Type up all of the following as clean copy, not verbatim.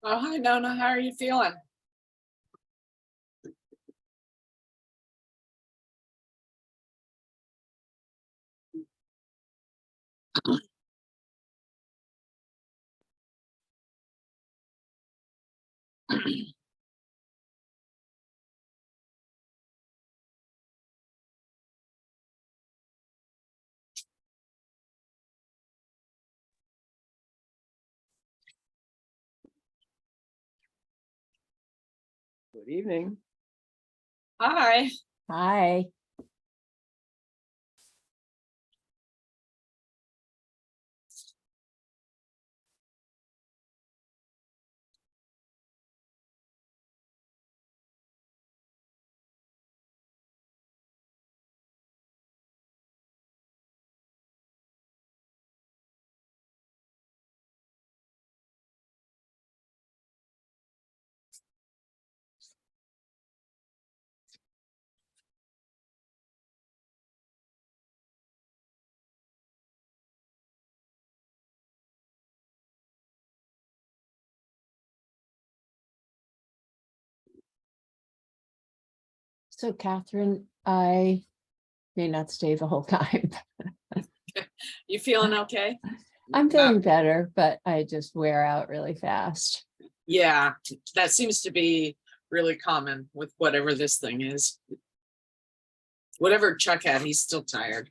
Oh, hi, Nona. How are you feeling? Good evening. Hi. Hi. So Catherine, I may not stay the whole time. You feeling okay? I'm feeling better, but I just wear out really fast. Yeah, that seems to be really common with whatever this thing is. Whatever Chuck had, he's still tired.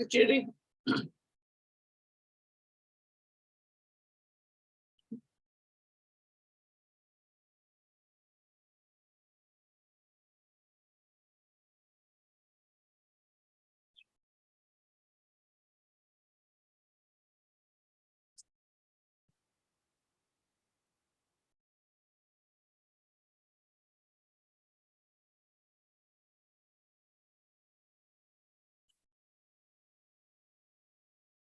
Judy.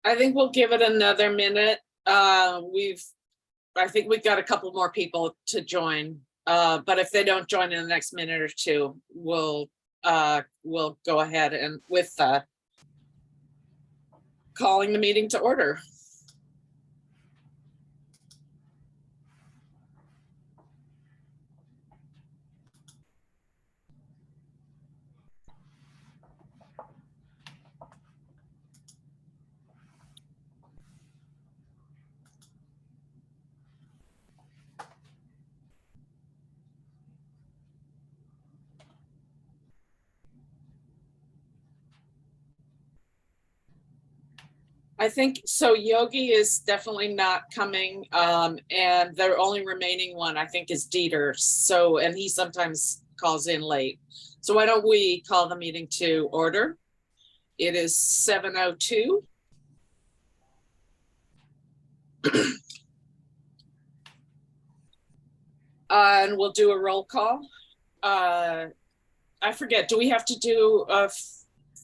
I think we'll give it another minute. I think we've got a couple more people to join. But if they don't join in the next minute or two, we'll go ahead and with calling the meeting to order. I think so. Yogi is definitely not coming, and the only remaining one I think is Dieter. So, and he sometimes calls in late. So why don't we call the meeting to order? It is 7:02. And we'll do a roll call. I forget. Do we have to do a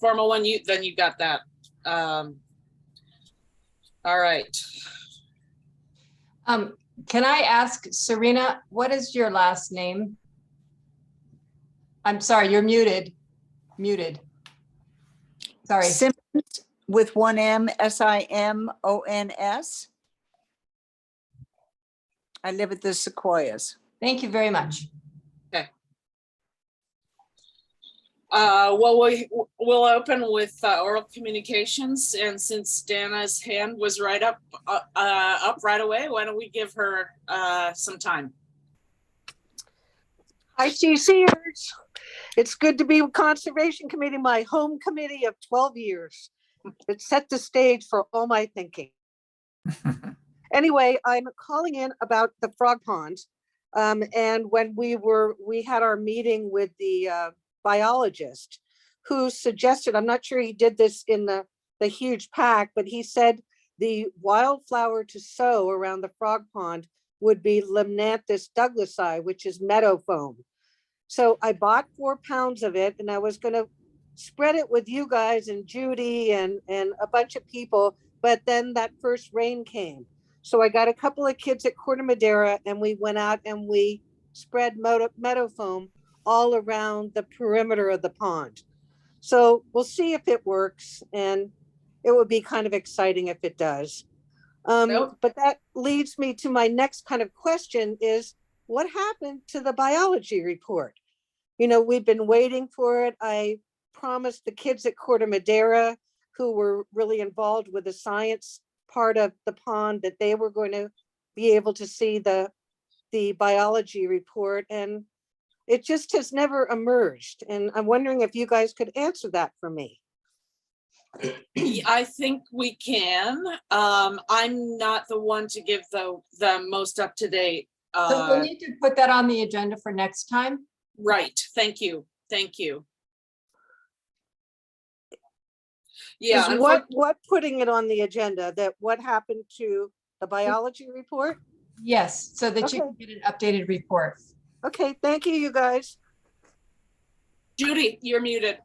formal one? Then you got that. All right. Can I ask Serena, what is your last name? I'm sorry, you're muted. Muted. Sorry. Simmons with one M, Simons. I live at the Sequoias. Thank you very much. Well, we'll open with oral communications, and since Dana's hand was right up right away, why don't we give her some time? Hi, CCers. It's good to be with Conservation Committee, my home committee of 12 years. It set the stage for all my thinking. Anyway, I'm calling in about the frog pond. And when we had our meeting with the biologist who suggested, I'm not sure he did this in the huge pack, but he said the wildflower to sow around the frog pond would be Limnathus douglasii, which is meadow foam. So I bought 4 pounds of it, and I was going to spread it with you guys and Judy and a bunch of people, but then that first rain came. So I got a couple of kids at Corte Madera, and we went out and we spread meadow foam all around the perimeter of the pond. So we'll see if it works, and it would be kind of exciting if it does. Nope. But that leads me to my next kind of question is, what happened to the biology report? You know, we've been waiting for it. I promised the kids at Corte Madera, who were really involved with the science part of the pond, that they were going to be able to see the biology report, and it just has never emerged. And I'm wondering if you guys could answer that for me. I think we can. I'm not the one to give the most up to date. So we need to put that on the agenda for next time. Right. Thank you. Thank you. Yeah. Is what putting it on the agenda, that what happened to the biology report? Yes, so that you Okay. can get an updated report. Okay, thank you, you guys. Judy, you're muted.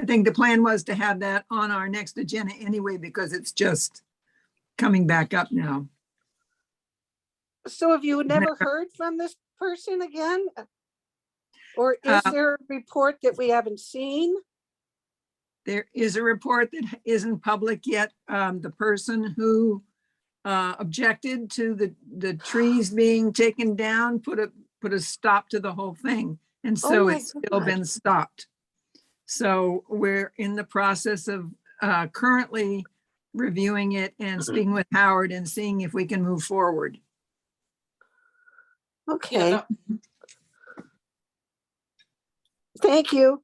I think the plan was to have that on our next agenda anyway, because it's just coming back up now. So have you never heard from this person again? Or is there a report that we haven't seen? There is a report that isn't public yet. The person who objected to the trees being taken down put a stop to the whole thing. And so my it's still God. been stopped. So we're in the process of currently reviewing it and speaking with Howard and seeing if we can move forward. Okay, Yeah, thank you.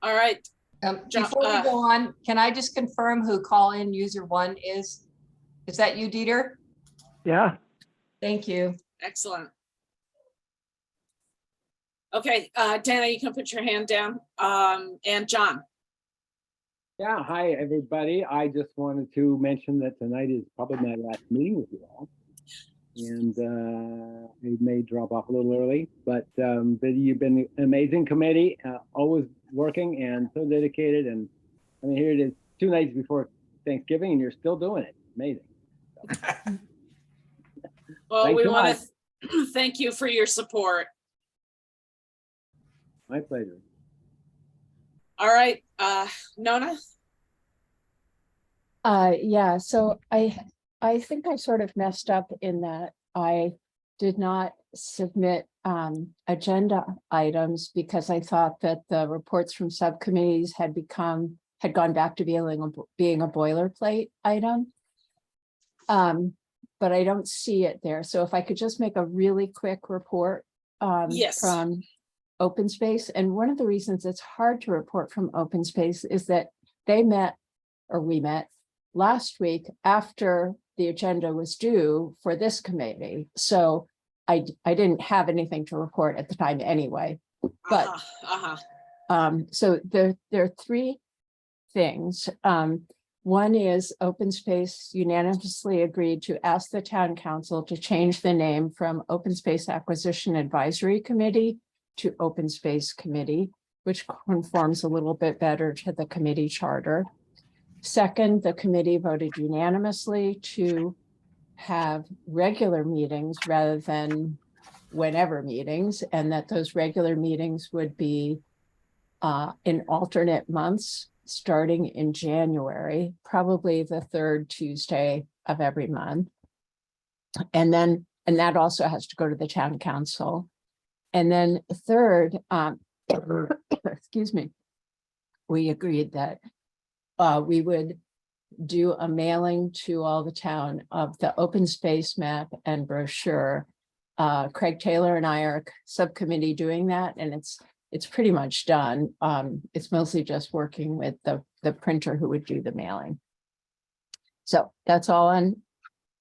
all right. John- Before we go on, can I just confirm who call-in user 1 is? Is that you, Dieter? Yeah, Thank you. Excellent. Okay, Dana, you can put your hand down. And John. yeah. Hi, everybody. I just wanted to mention that tonight is probably my last meeting with you all. and it may drop off a little early, but you've been an amazing committee, always working and so dedicated. And I mean, here it is 2 nights before Thanksgiving and you're still doing it. Amazing. Well, Thanks we a want lot. to thank you for your support. My pleasure. All right, Nona? Yeah, so I think I sort of messed up in that I did not submit agenda items because I thought that the reports from subcommittees had gone back to being a boilerplate item. But I don't see it there. So if I could just make a really quick report Yes. from open space. And one of the reasons it's hard to report from open space is that we met last week after the agenda was due for this committee. So I didn't have anything to report at the time anyway. But so there are 3 things. One is open space unanimously agreed to ask the town council to change the name from Open Space Acquisition Advisory Committee to Open Space Committee, which conforms a little bit better to the committee charter. Second, the committee voted unanimously to have regular meetings rather than whenever meetings, and that those regular meetings would be in alternate months starting in January, probably the 3rd Tuesday of every month. And that also has to go to the town council. And then third, excuse me, we agreed that we would do a mailing to all the town of the open space map and brochure. Craig Taylor and I are subcommittee doing that, and it's pretty much done. It's mostly just working with the printer who would do the mailing. So that's all on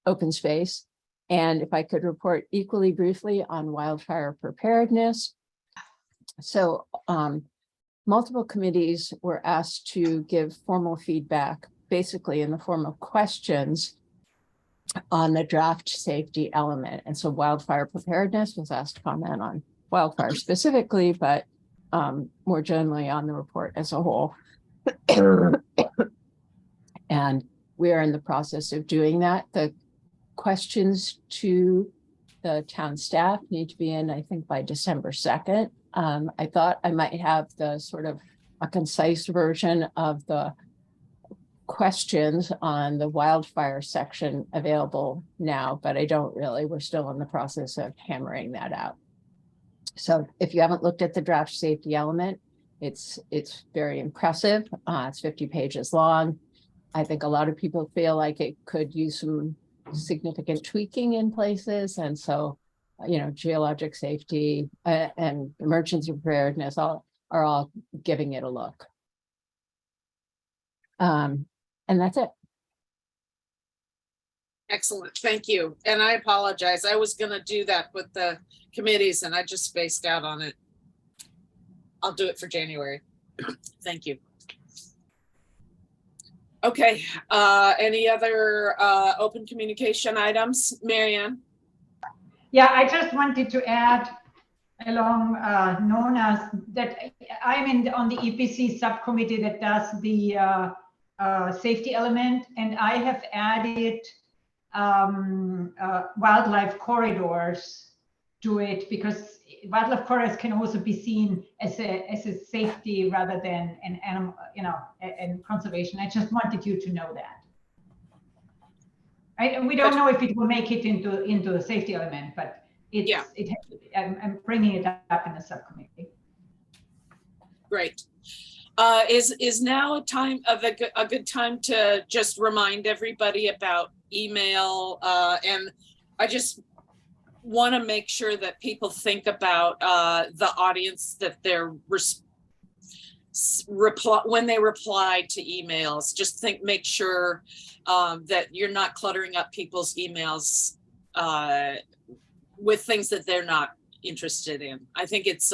open space. And if I could report equally briefly on wildfire preparedness. So multiple committees were asked to give formal feedback, basically in the form of questions on the draft safety element. And so wildfire preparedness was asked to comment on wildfire specifically, but more generally on the report as a whole. And we are in the process of doing that. The questions to the town staff need to be in, I think, by December 2nd. I thought I might have the sort of a concise version of the questions on the wildfire section available now, but I don't really. We're still in the process of hammering that out. So if you haven't looked at the draft safety element, it's very impressive. It's 50 pages long. I think a lot of people feel like it could use some significant tweaking in places. And so, geologic safety and emergency preparedness are all giving it a look. And that's it. Excellent, thank you. And I apologize. I was gonna do that with the committees and I just spaced out on it. I'll do it for January. Thank you. Okay, any other open communication items? Marianne? Yeah, I just wanted to add along Nona's that I'm on the EPC subcommittee that does the safety element, and I have added wildlife corridors to it because wildlife corridors can also be seen as a safety rather than an animal, and conservation. I just wanted you to know that. We don't know if it will make it into the safety element, but I'm bringing it up in the subcommittee. Great. Is now a time of a good time to just remind everybody about email, and I just want to make sure that people think about the audience, that they're when they reply to emails, just make sure that you're not cluttering up people's emails with things that they're not interested in. I think it's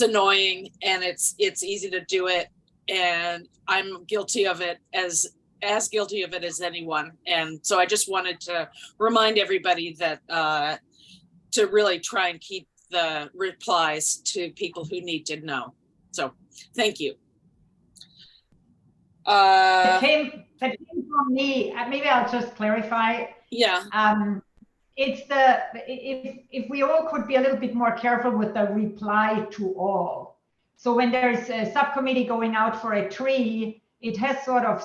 annoying and it's easy to do it, and I'm guilty of it as as guilty of it as anyone. And so I just wanted to remind everybody that to really try and keep the replies to people who need to know. So thank you. That came from me. Maybe I'll just clarify. Yeah. It's if we all could be a little bit more careful with the reply to all. So when there's a subcommittee going out for a tree, it has sort of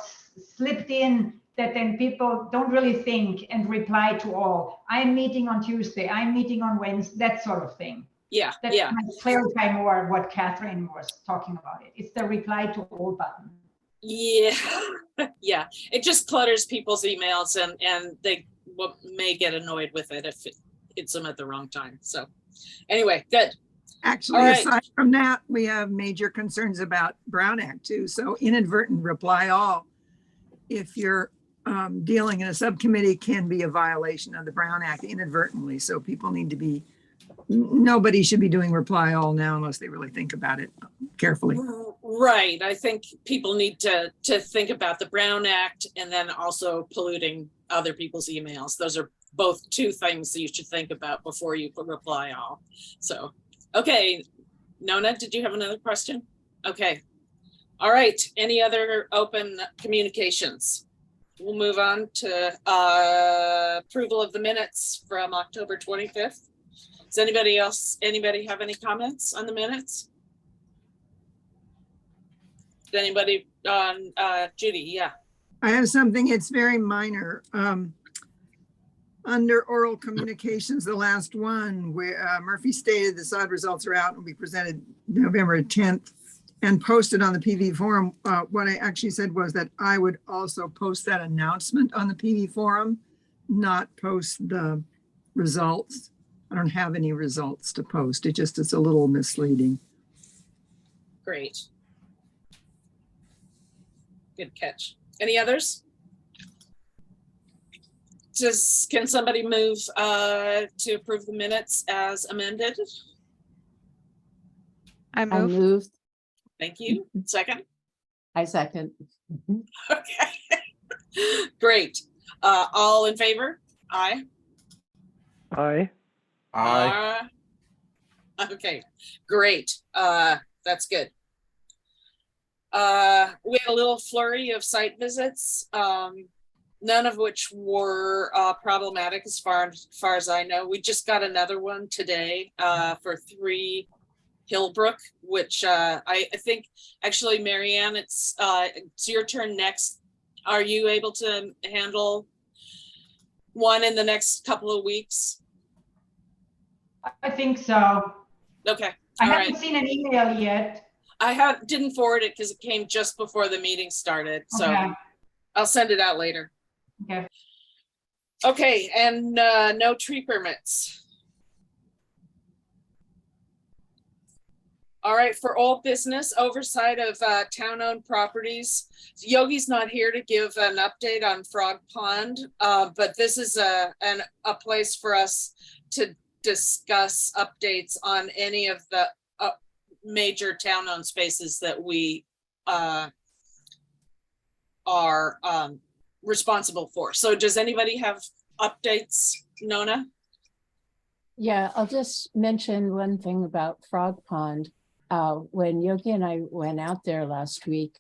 slipped in that then people don't really think and reply to all. I'm meeting on Tuesday, I'm meeting on Wednesday, that sort of thing. Yeah. That Yeah. might clarify more what Catherine was talking about. It's the reply to all button. Yeah. Yeah. It just clutters people's emails and they may get annoyed with it if it hits them at the wrong time. So anyway, good. Actually, All right. aside from that, we have major concerns about Brown Act too. So inadvertent reply all, if you're dealing in a subcommittee, can be a violation of the Brown Act inadvertently. So people need to be, nobody should be doing reply all now unless they really think about it carefully. Right. I think people need to think about the Brown Act and then also polluting other people's emails. Those are both two things that you should think about before you reply all. So, okay. Nona, did you have another question? Okay. All right. Any other open communications? We'll move on to approval of the minutes from October 25th. Does anybody have any comments on the minutes? Did anybody on Judy? Yeah. I have something, it's very minor. Under oral communications, the last one where Murphy stated the SOD results are out and will be presented November 10th and posted on the PV forum. What I actually said was that I would also post that announcement on the PV forum, not post the results. I don't have any results to post. It's a little misleading. Great. Good catch. Any others? Can somebody move to approve the minutes as amended? I moved. Thank you. Second? I second. Okay. Great. All in favor? Aye. Aye. Okay, great. That's good. We had a little flurry of site visits, none of which were problematic as far as I know. We just got another one today for 3 Hillbrook, which I think actually, Marianne, it's your turn next. Are you able to handle one in the next couple of weeks? I think so. Okay. I All haven't right. seen an email yet. I didn't forward it because it came just before the meeting started. So Okay. I'll send it out later. Okay. Okay, and no tree permits. All right, for all business oversight of town-owned properties, Yogi's not here to give an update on Frog Pond, but this is a place for us to discuss updates on any of the major town-owned spaces that we are responsible for. So does anybody have updates, Nona? Yeah, I'll just mention one thing about Frog Pond. When Yogi and I went out there last week,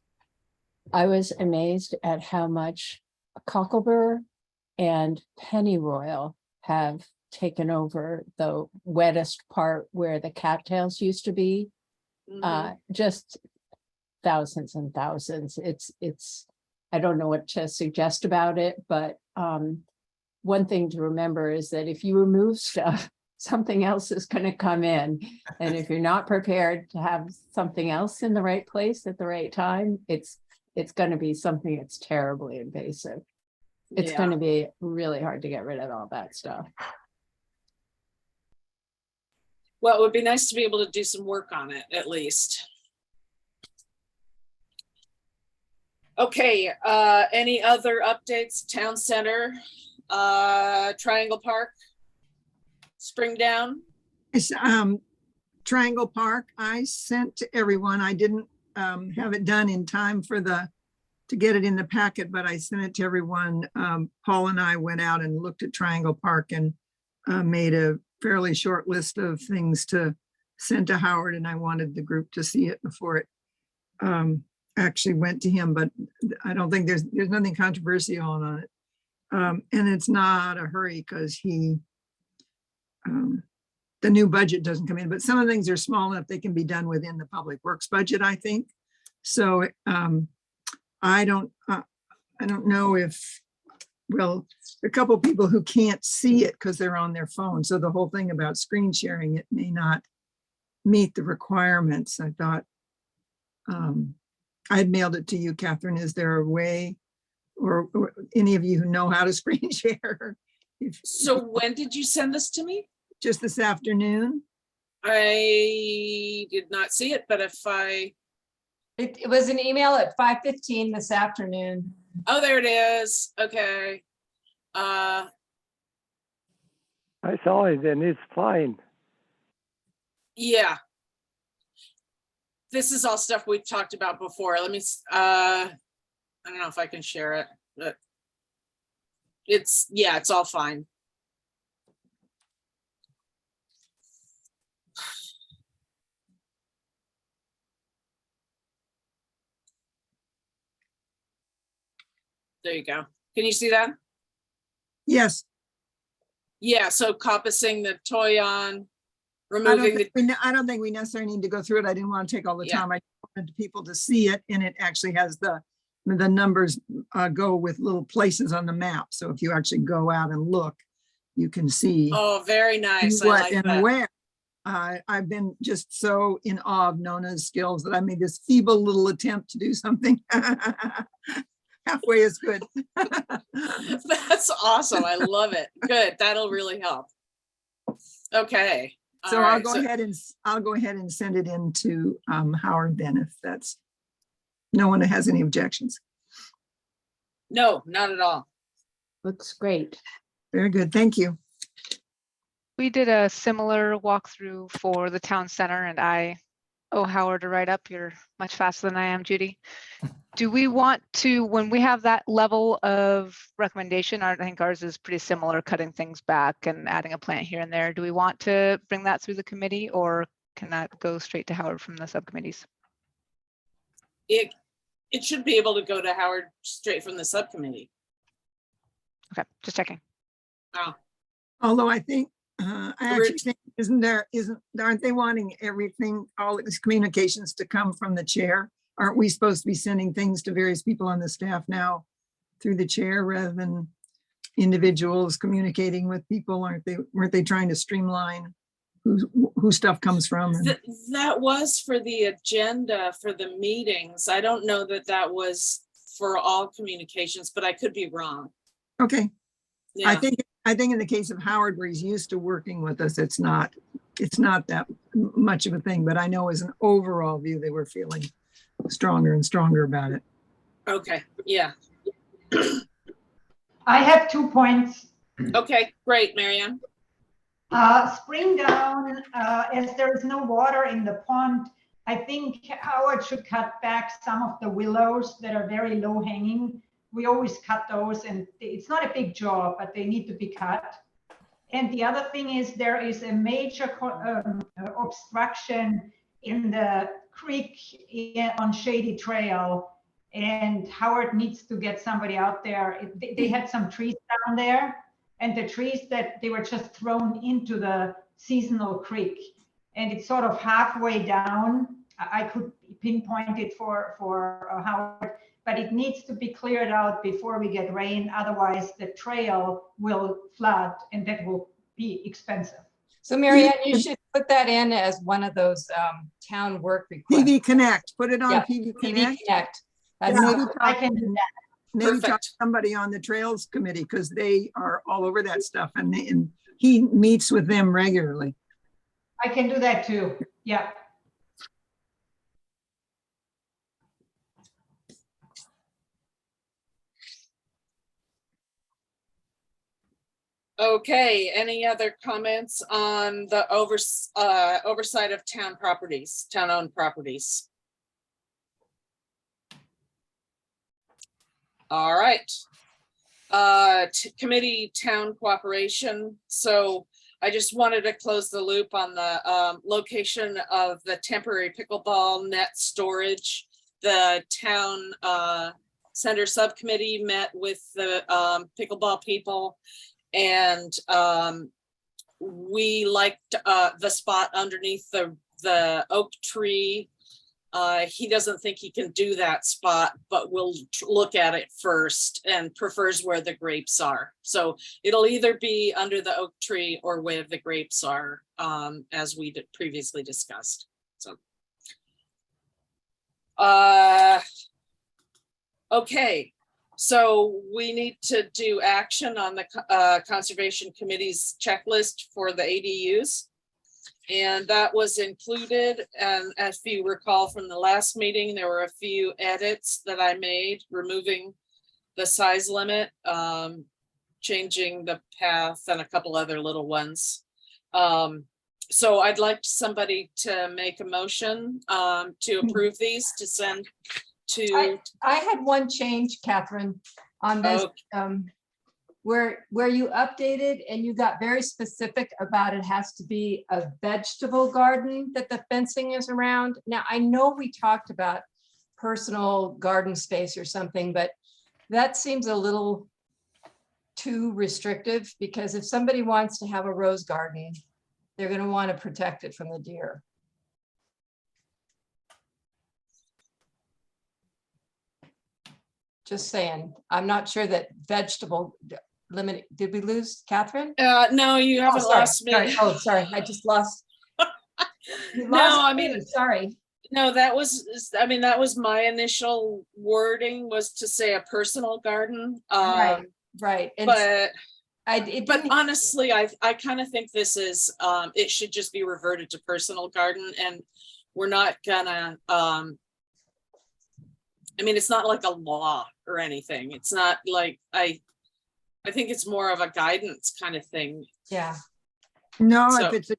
I was amazed at how much Cocklebur and Pennyroyal have taken over the wettest part where the cattails used to be. Just thousands and thousands. It's I don't know what to suggest about it, but one thing to remember is that if you remove stuff, something else is going to come in. And if you're not prepared to have something else in the right place at the right time, it's going to be something that's terribly invasive. It's going to be really hard to get rid of all that stuff. Well, it would be nice to be able to do some work on it at least. Okay, any other updates? Town Center, Triangle Park, Springdown? Triangle Park, I sent to everyone. I didn't have it done in time for the to get it in the packet, but I sent it to everyone. Paul and I went out and looked at Triangle Park and made a fairly short list of things to send to Howard, and I wanted the group to see it before it actually went to him, but I don't think there's nothing controversial on it. And it's not a hurry because the new budget doesn't come in, but some of the things are small enough they can be done within the public works budget, I think. So I don't know if, well, a couple people who can't see it because they're on their phone. So the whole thing about screen sharing, it may not meet the requirements. I thought I'd mailed it to you, Catherine. Is there a way, or any of you who know how to screen share? So when did you send this to me? Just this afternoon. I did not see it, but if It was an email at 5:15 this afternoon. oh, there it is. Okay. I saw it and it's fine. Yeah. This is all stuff we've talked about before. Let me, I don't know if I can share it, but it's all fine. There you go. Can you see that? Yes. Yeah, so compassing the Toyon, removing the, I don't think we necessarily need to go through it. I didn't want to take all the Yeah. time. I wanted people to see it, and it actually has the numbers go with little places on the map. So if you actually go out and look, you can see oh, very nice. I what like and that. where. I've been just so in awe of Nona's skills that I made this feeble little attempt to do something. Halfway is good. That's awesome. I love it. Good. That'll really help. Okay. So All I'll right, go ahead and send it in to Howard then, if that's, no one has any objections. No, not at all. Looks great. Very good. Thank you. We did a similar walkthrough for the town center, and I owe Howard a write-up. You're much faster than I am, Judy. Do we want to, when we have that level of recommendation, I think ours is pretty similar, cutting things back and adding a plant here and there. Do we want to bring that through the committee, or can that go straight to Howard from the subcommittees? It should be able to go to Howard straight from the subcommittee. Okay, just checking. Although I think, I actually think, aren't they wanting everything, all of these communications to come from the chair? Aren't we supposed to be sending things to various people on the staff now through the chair rather than individuals communicating with people? Weren't they trying to streamline who stuff comes from? And That was for the agenda for the meetings. I don't know that that was for all communications, but I could be wrong. okay, Yeah. I think in the case of Howard, where he's used to working with us, it's not that much of a thing, but I know as an overall view, they were feeling stronger and stronger about it. Okay. Yeah. I have 2 points. Okay. Great, Marianne. Spring down, as there is no water in the pond, I think Howard should cut back some of the willows that are very low hanging. We always cut those, and it's not a big job, but they need to be cut. And the other thing is there is a major obstruction in the creek on Shady Trail, and Howard needs to get somebody out there. They had some trees down there, and the trees that they were just thrown into the seasonal creek, and it's sort of halfway down. I could pinpoint it for Howard, but it needs to be cleared out before we get rain. Otherwise, the trail will flood, and that will be expensive. So Marianne, you should put that in as one of those town work requests. PV Connect, put it on Yeah, PV PV Connect. Connect. That's Yeah, maybe I can do that. Maybe talk Perfect. to somebody on the Trails Committee, because they are all over that stuff, and he meets with them regularly. I can do that too. Yeah. Okay. Any other comments on the oversight of town properties, town-owned properties? All right. Committee town cooperation. So I just wanted to close the loop on the location of the temporary pickleball net storage. The town center subcommittee met with the pickleball people, and we liked the spot underneath the oak tree. He doesn't think he can do that spot, but we'll look at it first and prefers where the grapes are. So it'll either be under the oak tree or where the grapes are, as we previously discussed. So, okay. So we need to do action on the Conservation Committee's checklist for the ADUs. And that was included, and as you recall from the last meeting, there were a few edits that I made, removing the size limit, changing the path, and a couple other little ones. So I'd like somebody to make a motion to approve these, to send to. I had one change, Catherine, on this, where you updated and you got very specific about it has to be a vegetable garden that the fencing is around. Now, I know we talked about personal garden space or something, but that seems a little too restrictive, because if somebody wants to have a rose garden, they're going to want to protect it from the deer. Just saying, I'm not sure that vegetable limit, did we lose Catherine? No, you haven't lost me. Sorry. Oh, sorry, I just lost. No, I mean, sorry. No, that was, I mean, that was my initial wording, was to say a personal garden. Right. And but honestly, I kind of think this is, it should just be reverted to personal garden, and we're not gonna, I mean, it's not like a law or anything. It's not like, I think it's more of a guidance kind of thing. Yeah. No, So- if it's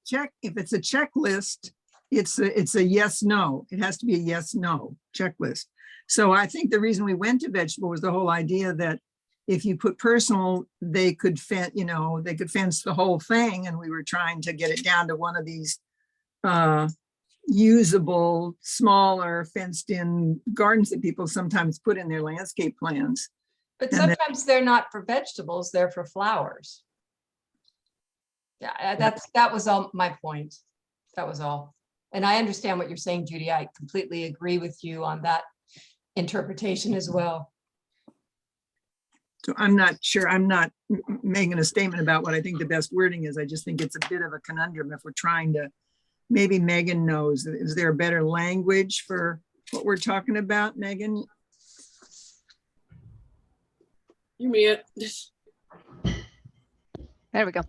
a checklist, it's a yes, no. It has to be a yes, no checklist. So I think the reason we went to vegetable was the whole idea that if you put personal, they could fence, they could fence the whole thing. And we were trying to get it down to one of these usable, smaller fenced in gardens that people sometimes put in their landscape plans. But And then- sometimes they're not for vegetables, they're for flowers. Yeah, that was all my point. That was all. And I understand what you're saying, Judy. I completely agree with you on that interpretation as well. So I'm not sure, I'm not making a statement about what I think the best wording is. I just think it's a bit of a conundrum if we're trying to, maybe Megan knows, is there a better language for what we're talking about, Megan? You mute. There we go.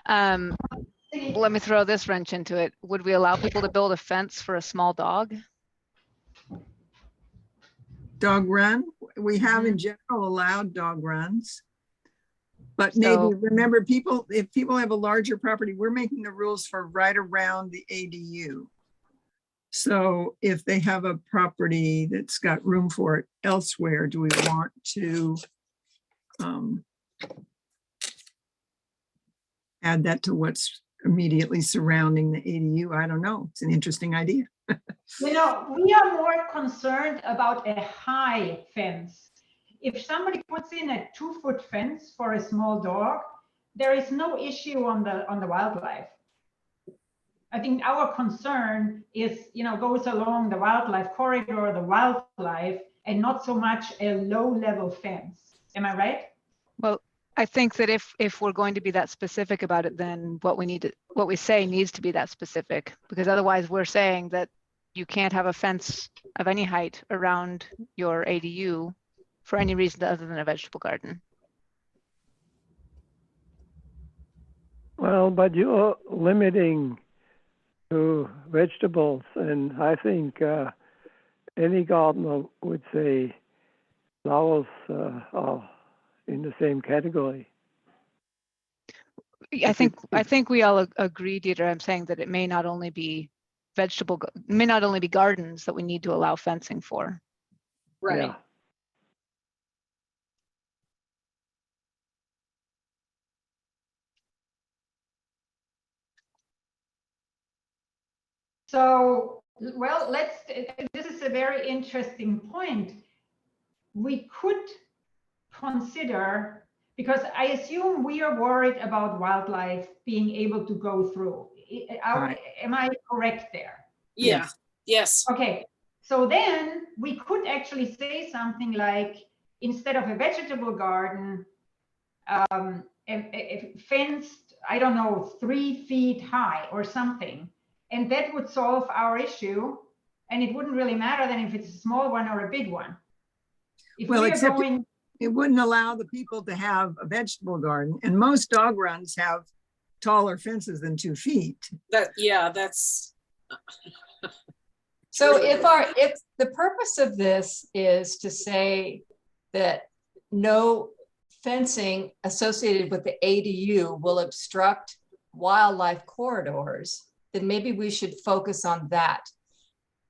Let me throw this wrench into it. Would we allow people to build a fence for a small dog? Dog run, we have Mm-hmm. in general allowed dog runs. But maybe So- remember, if people have a larger property, we're making the rules for right around the ADU. So if they have a property that's got room for it elsewhere, do we want to add that to what's immediately surrounding the ADU? I don't know. It's an interesting idea. We are more concerned about a high fence. If somebody puts in a 2-foot fence for a small dog, there is no issue on the wildlife. I think our concern is, goes along the wildlife corridor, the wildlife, and not so much a low-level fence. Am I right? Well, I think that if we're going to be that specific about it, then what we say needs to be that specific, because otherwise we're saying that you can't have a fence of any height around your ADU for any reason other than a vegetable garden. Well, but you're limiting to vegetables, and I think any gardener would say flowers are in the same category. I think we all agree, Dieter. I'm saying that it may not only be gardens that we need to allow fencing for. Right. Yeah. So, well, this is a very interesting point. We could consider, because I assume we are worried about wildlife being able to go through. Right. Am I correct there? Yeah, yes, Okay, so then we could actually say something like, instead of a vegetable garden, a fenced, I don't know, 3 feet high or something. And that would solve our issue. And it wouldn't really matter then if it's a small one or a big one. If Well, we are except going, it wouldn't allow the people to have a vegetable garden, and most dog runs have taller fences than 2 feet. that's. So Really? if the purpose of this is to say that no fencing associated with the ADU will obstruct wildlife corridors, then maybe we should focus on that.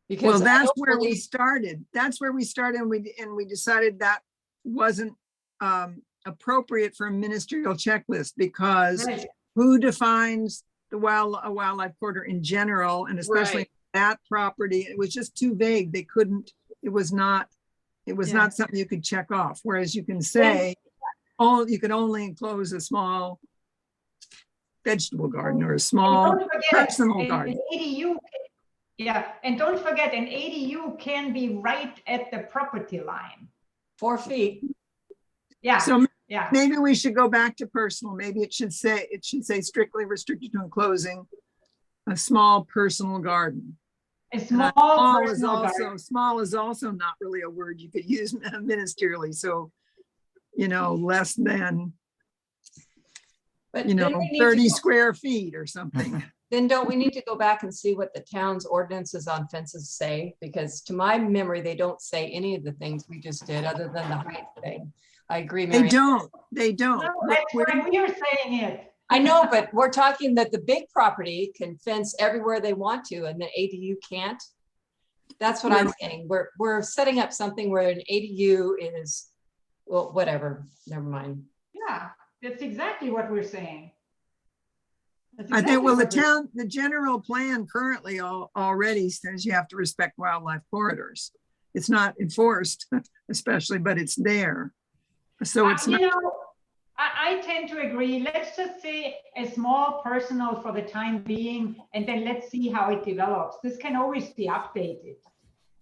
Because Well, I that's don't where we believe- started. That's where we started, and we decided that wasn't appropriate for a ministerial checklist, because right, who defines a wildlife corridor in general, and especially Right. that property? It was just too vague. They couldn't, it was not Yeah. something you could check off. Whereas you can say, you can only enclose a small vegetable garden or a and small don't forget, personal an garden. ADU, yeah, and don't forget, an ADU can be right at the property line. 4 feet. Yeah, So yeah. maybe we should go back to personal. Maybe it should say strictly restricted to enclosing a small personal garden. A small Small is personal garden. also, small is also not really a word you could use ministerially. So, less than, But then we need to 30 go- square feet or something. Then don't we need to go back and see what the town's ordinances on fences say? Because to my memory, they don't say any of the things we just did other than the height thing. I agree, They Mary. don't. No, that's why we are saying it. I know, but we're talking that the big property can fence everywhere they want to and the ADU can't. That's what I'm saying. We're setting up something where an ADU is, well, whatever, never mind. Yeah, that's exactly what we're saying. That's I think, exactly well, what we're- the general plan currently already says you have to respect wildlife corridors. It's not enforced, especially, but it's there. So it's You not, know, I tend to agree. Let's just say a small personal for the time being, and then let's see how it develops. This can always be updated.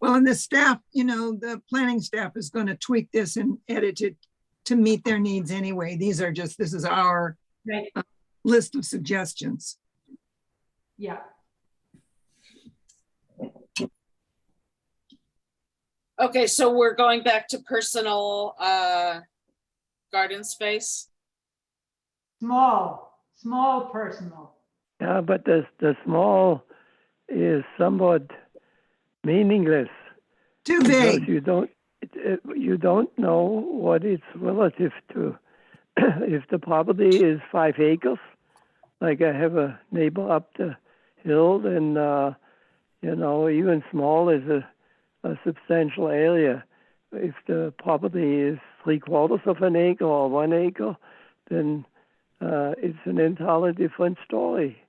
well, and the staff, the planning staff is going to tweak this and edit it to meet their needs anyway. This is our Right, list of suggestions. yeah. Okay, so we're going back to personal garden space. Small personal. Yeah, but the small is somewhat meaningless Too because big. you don't know what it's relative to. If the property is 5 acres, like I have a neighbor up the hill, then even small is a substantial area. If the property is 3/4 of an acre or 1 acre, then it's an entirely different story.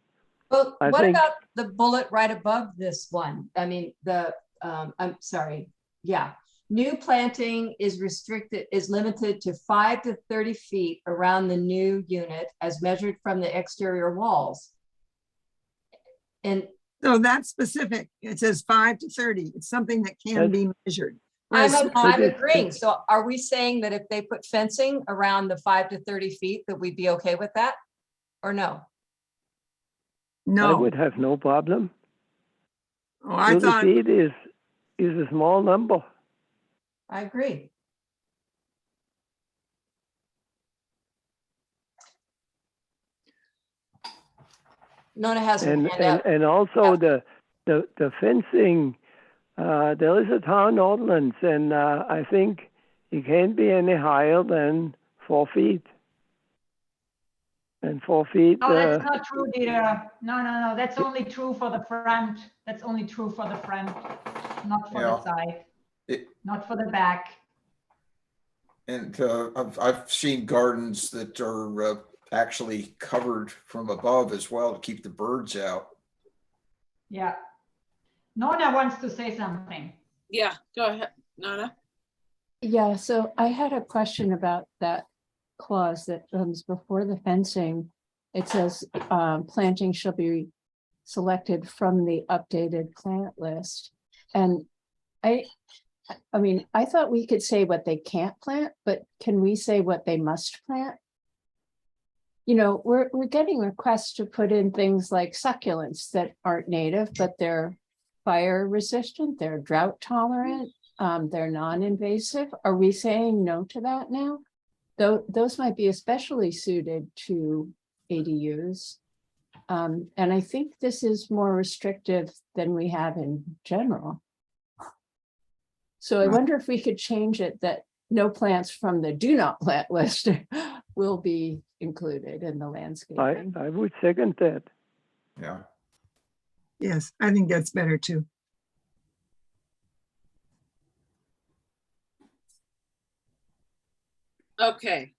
Well, I what think- about the bullet right above this one? I mean, I'm sorry, yeah. New planting is limited to 5 to 30 feet around the new unit as measured from the exterior walls. And So that's specific. It says 5 to 30. It's something that can be measured. Whereas I'm small- agreeing. So are we saying that if they put fencing around the 5 to 30 feet, that we'd be okay with that? Or no? I No, would have no problem. oh, I 30 thought, feet is a small number. I agree. Nona has her And hand up. and also the fencing, there is a town ordinance, and I think it can't be any higher than 4 feet. And 4 feet. Oh, that's not true, Dieter. No, that's only true for the front. That's only true for the front, not for the Yeah. side, It, not for the back. and I've seen gardens that are actually covered from above as well to keep the birds out. Yeah, Nona wants to say something. Yeah, go ahead, Nona. Yeah, so I had a question about that clause that comes before the fencing. It says, planting shall be selected from the updated plant list. And I mean, I thought we could say what they can't plant, but can we say what they must plant? You know, we're getting requests to put in things like succulents that aren't native, but they're fire resistant, they're drought tolerant, they're non-invasive. Are we saying no to that now? Though those might be especially suited to ADUs. And I think this is more restrictive than we have in general. So I wonder if we could change it that no plants from the do not plant list will be included in the landscaping. I would second that. Yeah. Yes, I think that's better too. Okay.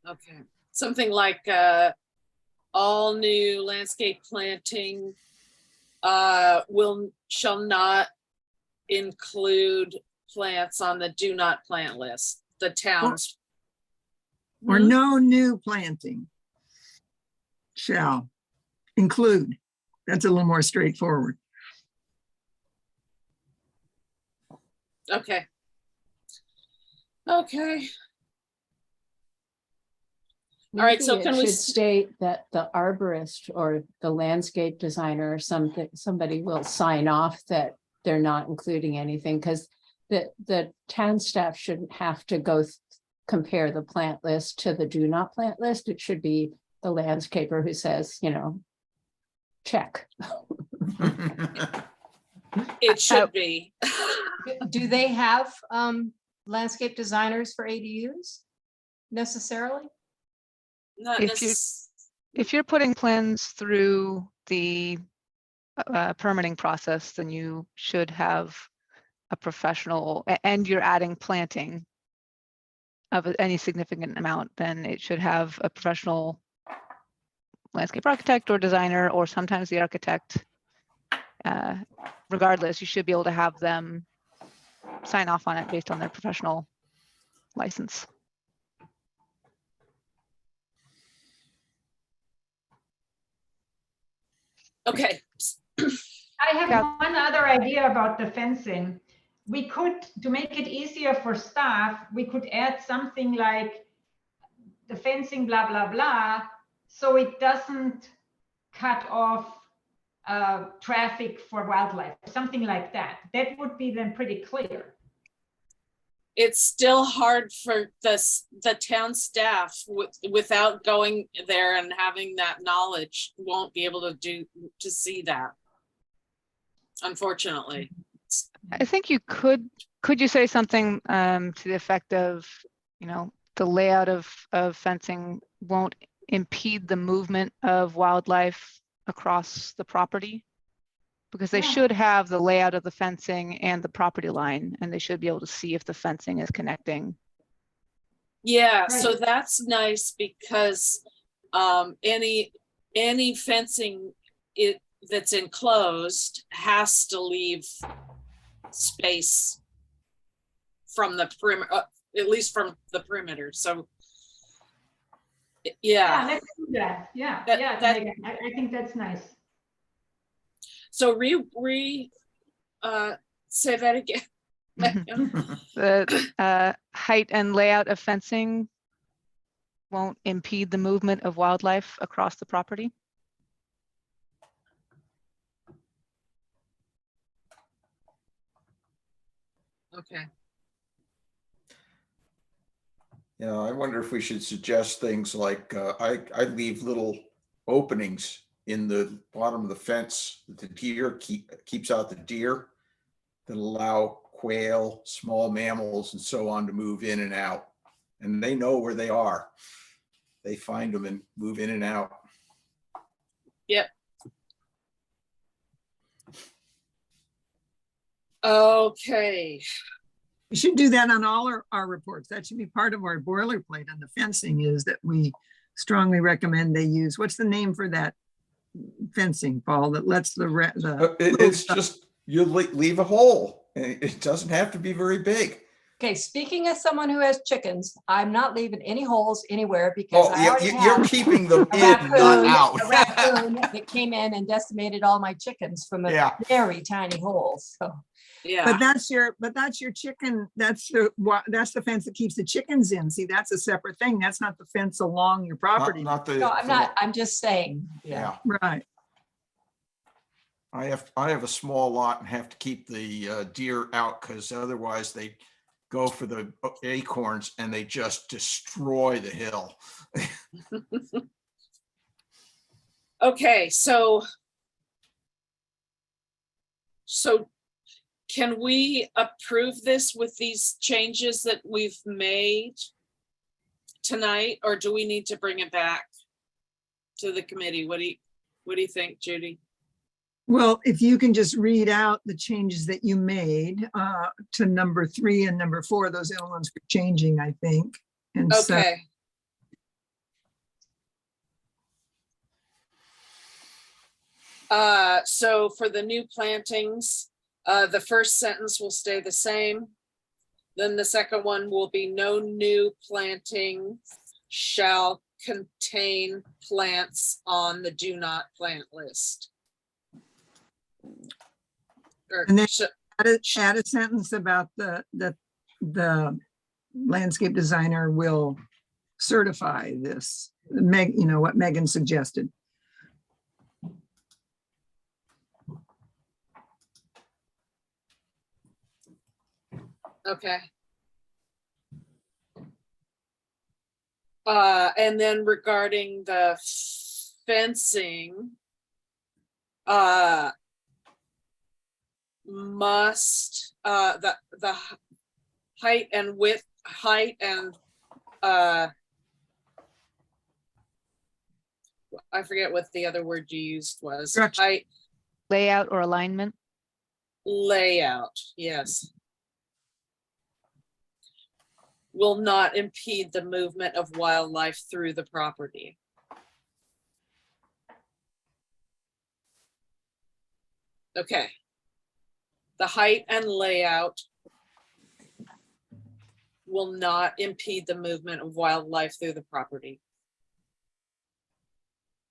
Okay, something like all new landscape planting shall not include plants on the do not plant list. The towns. Or Hmm? no new planting shall include. That's a little more straightforward. Okay. Okay. All right, so Maybe can it we should state that the arborist or the landscape designer or somebody will sign off that they're not including anything, because the town staff shouldn't have to go compare the plant list to the do not plant list. It should be the landscaper who says, you know, check. It should be. Do they have landscape designers for ADUs necessarily? Not If you- necess- If you're putting plans through the permitting process, then you should have a professional, and you're adding planting of any significant amount, then it should have a professional landscape architect or designer, or sometimes the architect. Regardless, you should be able to have them sign off on it based on their professional license. Okay. I have Yeah. one other idea about the fencing. We could, to make it easier for staff, we could add something like the fencing, blah, blah, blah, so it doesn't cut off traffic for wildlife, something like that. That would be then pretty clear. It's still hard for the town staff without going there and having that knowledge, won't be able to see that. Unfortunately. I think you could you say something to the effect of, you know, the layout of fencing won't impede the movement of wildlife across the property? Because they Yeah. should have the layout of the fencing and the property line, and they should be able to see if the fencing is connecting. Yeah, so Right. that's nice because any fencing that's enclosed has to leave space from the perimeter, at least from the perimeter. So Yeah, yeah. let's do that. Yeah, That- yeah, that- Megan, I think that's nice. So say that again. The height and layout of fencing won't impede the movement of wildlife across the property? Okay. Yeah, I wonder if we should suggest things like, I leave little openings in the bottom of the fence that the deer keeps out the deer, that allow quail, small mammals and so on to move in and out. And they know where they are. They find them and move in and out. Yep. Okay. We should do that on all our reports. That should be part of our boilerplate on the fencing, is that we strongly recommend they use, what's the name for that fencing, Paul, that lets It's just, you leave a hole. It doesn't have to be very big. Okay, speaking as someone who has chickens, I'm not leaving any holes anywhere because Oh, I already you're have keeping them a in, not out. raccoon that came in and decimated all my chickens from a Yeah. very tiny hole. So Yeah, But that's your chicken, that's the fence that keeps the chickens in. See, that's a separate thing. That's not the fence along your property. Not the. no, I'm not. I'm just saying. Yeah, Right. I have a small lot and have to keep the deer out because otherwise they go for the acorns and they just destroy the hill. okay, so can we approve this with these changes that we've made tonight, or do we need to bring it back to the committee? What do you think, Judy? Well, if you can just read out the changes that you made to number 3 and number 4, those are the ones we're changing, I think. And so, Okay. So for the new plantings, the first sentence will stay the same. Then the second one will be no new planting shall contain plants on the do not plant list. Or And then- sh- add a sentence about the landscape designer will certify this. What Megan suggested. Okay. And then regarding the fencing, must, the height and width, I forget what the other word you used was. Structure. Height, Layout or alignment? layout, yes. Will not impede the movement of wildlife through the property. Okay. The height and layout will not impede the movement of wildlife through the property.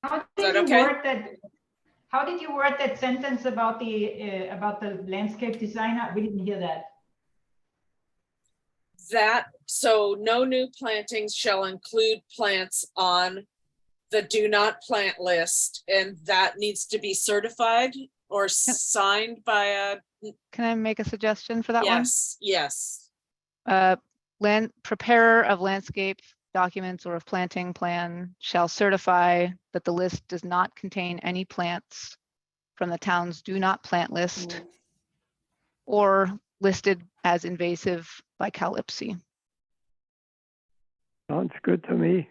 How Is did that you okay? word that? How did you word that sentence about the landscape designer? We didn't hear that. So no new plantings shall include plants on the do not plant list, and that needs to be certified or signed by a, Can I make a suggestion for that one? yes. Preparer of landscape documents or of planting plan shall certify that the list does not contain any plants from the town's do not plant list or listed as invasive by CalIPSI. Sounds good to me.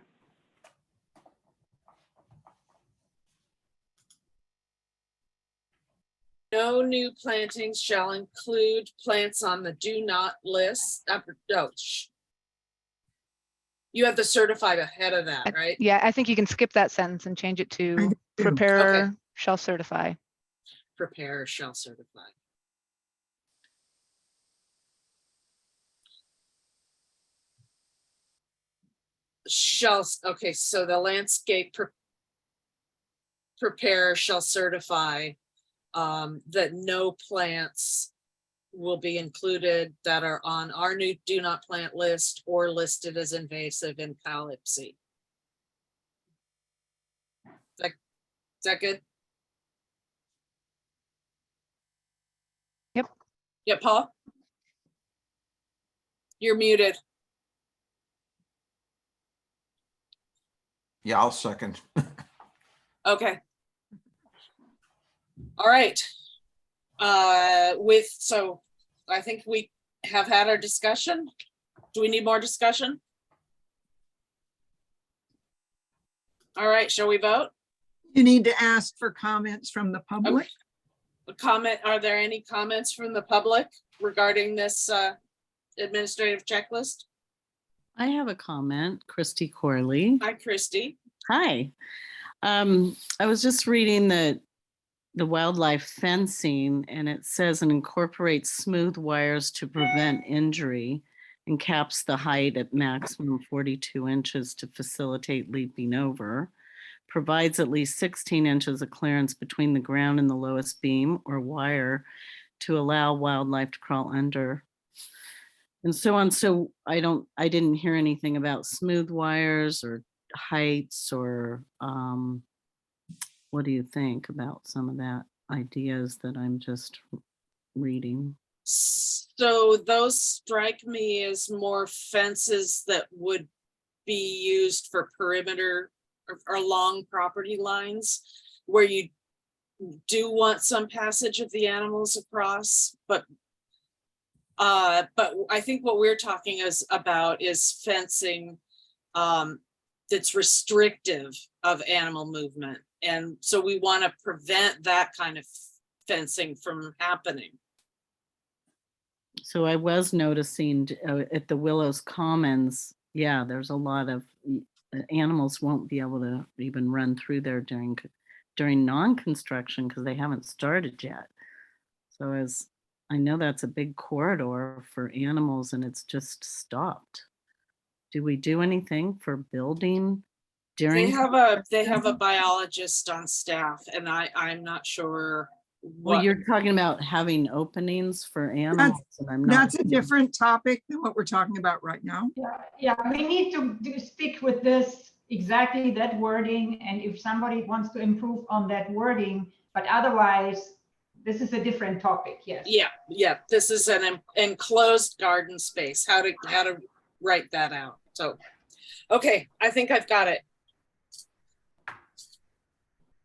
No new plantings shall include plants on the do not list. You have the certified ahead of that, right? Yeah, I think you can skip that sentence and change it to do. preparer shall certify. Prepare shall certify. Okay, so the landscape preparer shall certify that no plants will be included that are on our new do not plant list or listed as invasive in CalIPSI. Is that good? Yep. Yeah, Paul? You're muted. Yeah, I'll second. Okay. All right. So I think we have had our discussion. Do we need more discussion? All right, shall we vote? You need to ask for comments from the public. Are there any comments from the public regarding this administrative checklist? I have a comment, Christy Corley. Hi, Christy. Hi. I was just reading the wildlife fencing, and it says it incorporates smooth wires to prevent injury and caps the height at maximum 42 inches to facilitate leaping over, provides at least 16 inches of clearance between the ground and the lowest beam or wire to allow wildlife to crawl under, and so on. So I didn't hear anything about smooth wires or heights or what do you think about some of that ideas that I'm just reading? So those strike me as more fences that would be used for perimeter or along property lines where you do want some passage of the animals across, but I think what we're talking about is fencing that's restrictive of animal movement. And so we want to prevent that kind of fencing from happening. So I was noticing at the Willows Commons, yeah, there's a lot of animals won't be able to even run through there during non-construction because they haven't started yet. So as I know that's a big corridor for animals and it's just stopped. Do we do anything for building during? They have a biologist on staff, and I'm not sure. Well, you're talking about having openings for animals, and I'm not. That's a different topic than what we're talking about right now. Yeah, we need to stick with this, exactly that wording, and if somebody wants to improve on that wording, but otherwise, this is a different topic, yes. Yeah, this is an enclosed garden space, how to write that out. So, okay, I think I've got it.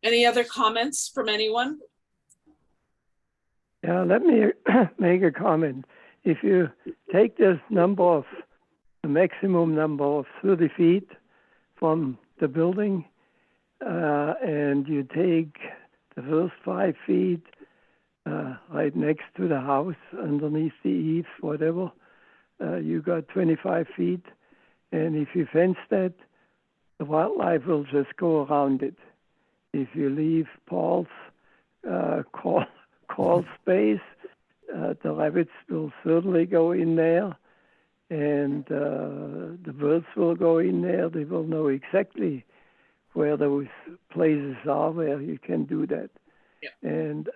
Any other comments from anyone? Yeah, let me make a comment. If you take this the maximum number of 30 feet from the building, and you take the first 5 feet right next to the house, underneath the eaves, whatever, you got 25 feet. And if you fence that, the wildlife will just go around it. If you leave Paul's crawl space, the rabbits will certainly go in there, and the birds will go in there. They will know exactly where those places are where you can do that. Yeah. And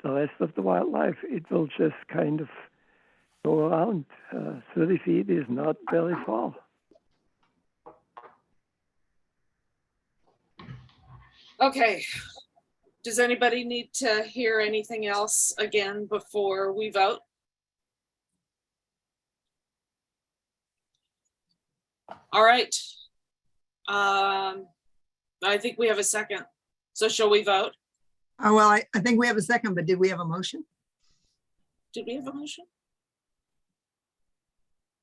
the rest of the wildlife, it will just kind of go around. 30 feet is not very far. Okay. Does anybody need to hear anything else again before we vote? All right. I think we have a second. So shall we vote? Oh, well, I think we have a second, but did we have a motion? Did we have a motion?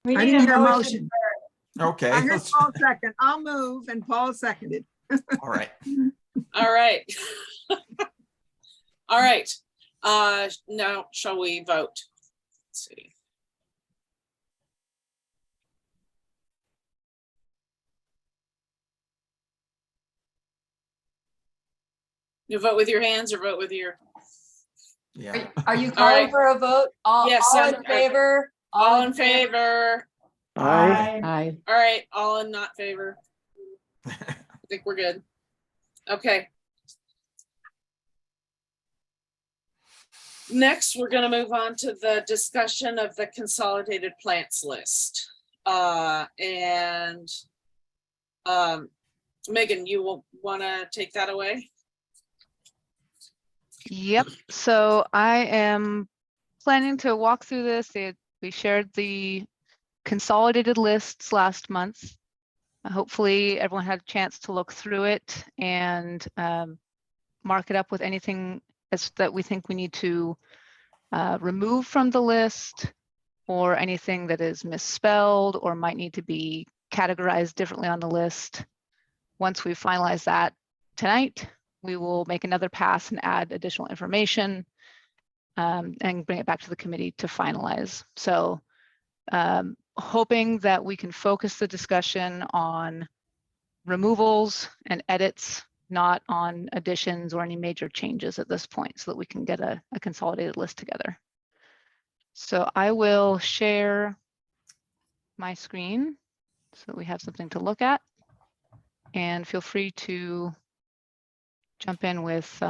We I need didn't hear a motion. Okay. I heard Paul second. I'll move, and Paul seconded. All right. All right. All right. Now, shall we vote? Let's see. You vote with your hands or vote with your? Yeah. Are you All calling right. for a vote? Yes, All I'm- in favor? All in favor? Aye. Aye. All right, all in not favor. I think we're good. Okay. Next, we're going to move on to the discussion of the consolidated plants list. Megan, you will want to take that away? Yep, so I am planning to walk through this. We shared the consolidated lists last month. Hopefully everyone had a chance to look through it and mark it up with anything that we think we need to remove from the list, or anything that is misspelled or might need to be categorized differently on the list. Once we finalize that tonight, we will make another pass and add additional information and bring it back to the committee to finalize. So hoping that we can focus the discussion on removals and edits, not on additions or any major changes at this point, so that we can get a consolidated list together. So I will share my screen so that we have something to look at, and feel free to jump in with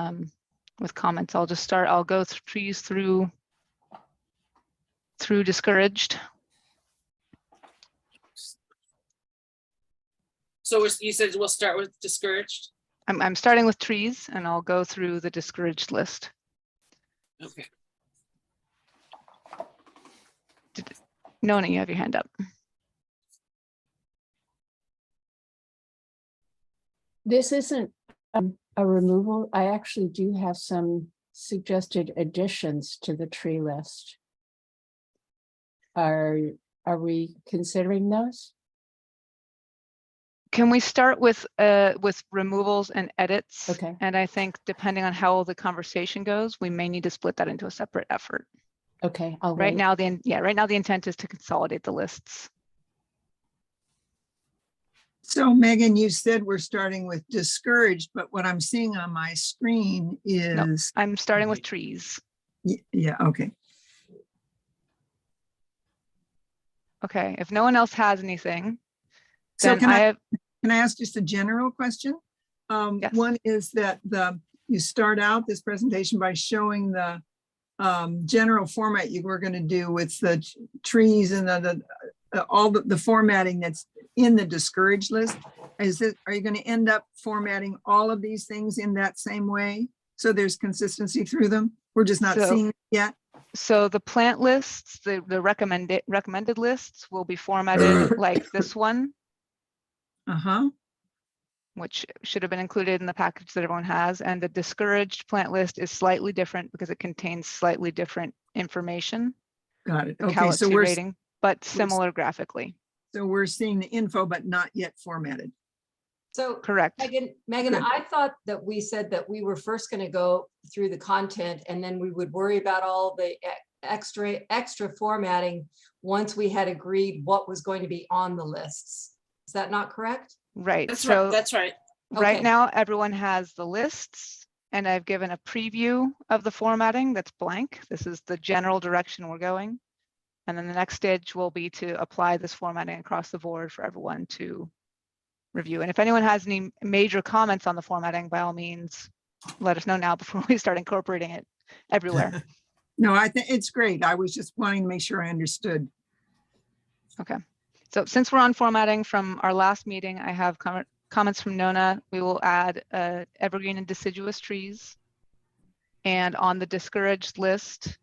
comments. I'll just start. I'll go trees through discouraged. So you said we'll start with discouraged? I'm starting with trees, and I'll go through the discouraged list. Okay. Nona, you have your hand up. This isn't a removal. I actually do have some suggested additions to the tree list. Are we considering those? Can we start with removals and edits? Okay. And I think depending on how the conversation goes, we may need to split that into a separate effort. Okay. I'll Right wait. now, the intent is to consolidate the lists. So Megan, you said we're starting with discouraged, but what I'm seeing on my screen is, I'm starting with trees. yeah, okay. Okay, if no one else has anything, So then can I have, can I ask just a general question? Yes. One is that you start out this presentation by showing the general format you were going to do with the trees and all the formatting that's in the discouraged list. Are you going to end up formatting all of these things in that same way? So there's consistency through them? We're just not So- seeing it yet? so the plant lists, the recommended lists will be formatted like this one, Uh-huh. which should have been included in the package that everyone has. And the discouraged plant list is slightly different because it contains slightly different information, Got it. like how Okay, it's so we're, rating, but similar graphically. so we're seeing the info, but not yet formatted. So Correct. Megan, Good. I thought that we said that we were first going to go through the content and then we would worry about all the extra formatting once we had agreed what was going to be on the lists. Is that not correct? Right. That's So right. That's right. right Okay. now, everyone has the lists, and I've given a preview of the formatting that's blank. This is the general direction we're going. And then the next stage will be to apply this formatting across the board for everyone to review. And if anyone has any major comments on the formatting, by all means, let us know now before we start incorporating it everywhere. No, I think it's great. I was just wanting to make sure I understood. Okay. So since we're on formatting from our last meeting, I have comments from Nona. We will add evergreen and deciduous trees. And on the discouraged list,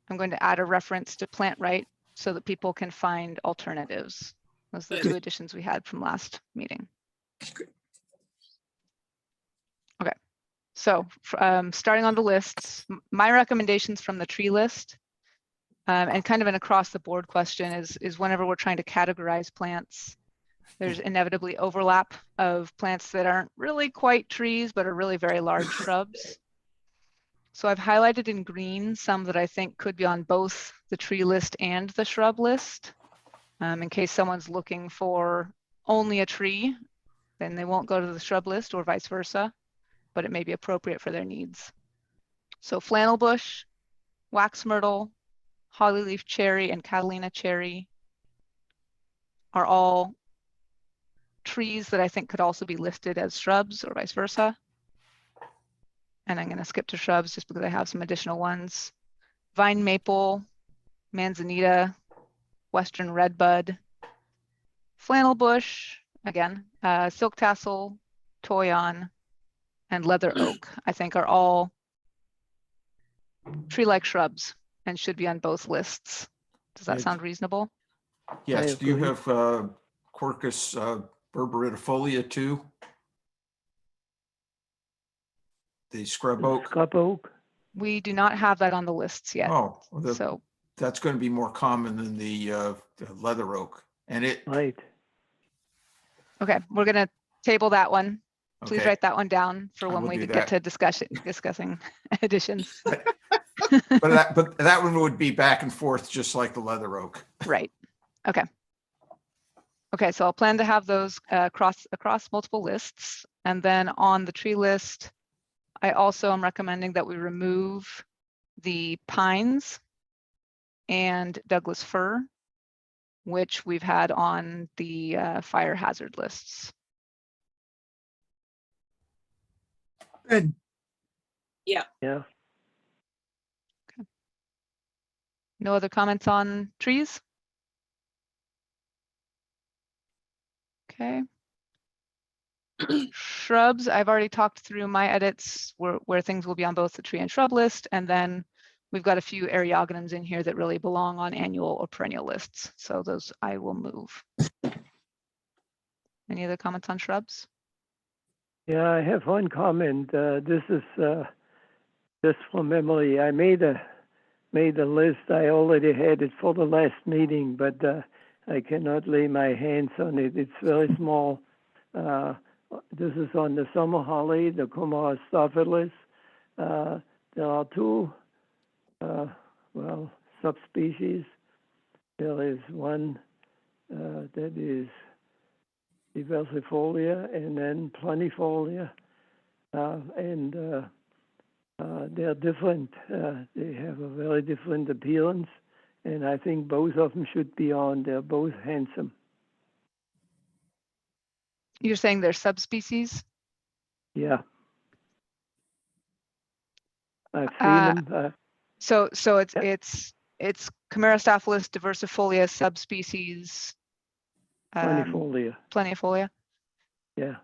I'm going to add a reference to plant right so that people can find alternatives. Those are the Good. two additions we had from last meeting. Okay, so starting on the lists, my recommendations from the tree list and kind of an across the board question is whenever we're trying to categorize plants, there's inevitably overlap of plants that aren't really quite trees, but are really very large shrubs. So I've highlighted in green some that I think could be on both the tree list and the shrub list. In case someone's looking for only a tree, then they won't go to the shrub list or vice versa, but it may be appropriate for their needs. So flannel bush, wax myrtle, hollyleaf cherry, and Catalina cherry are all trees that I think could also be listed as shrubs or vice versa. And I'm going to skip to shrubs just because I have some additional ones. Vine maple, manzanita, western redbud, flannel bush, again, silk tassel, toyon, and leather oak, I think are all tree-like shrubs and should be on both lists. Does that Yeah. sound reasonable? Yes, do you agree. have Quercus berberitifolia too? The scrub oak? Scrub oak. We do not have that on the lists yet. Oh, well, So that's going to be more common than the leather oak. And it, Right. okay, we're going to table that one. Please okay. write that one down for I when will we do get that. to discussing additions. But that one would be back and forth, just like the leather oak. Right. Okay. Okay, so I'll plan to have those across multiple lists. And then on the tree list, I also am recommending that we remove the pines and Douglas fir, which we've had on the fire hazard lists. Good. Yeah. Yeah. No other comments on trees? Okay. Shrubs, I've already talked through my edits where things will be on both the tree and shrub list. And then we've got a few Eriogonums in here that really belong on annual or perennial lists. So those I will move. Any other comments on shrubs? Yeah, I have one comment. This is just from memory. I made a list. I already had it for the last meeting, but I cannot lay my hands on it. It's very small. This is on the summer holly, the Cumara staphylis. There are two, subspecies. There is one that is diversifolia and then planifolia, and they're different. They have a very different appearance, and I think both of them should be on. They're both handsome. You're saying they're subspecies? Yeah. I've seen them. So it's Cumara staphylis diversifolia subspecies. Planifolia. Planifolia. Yeah.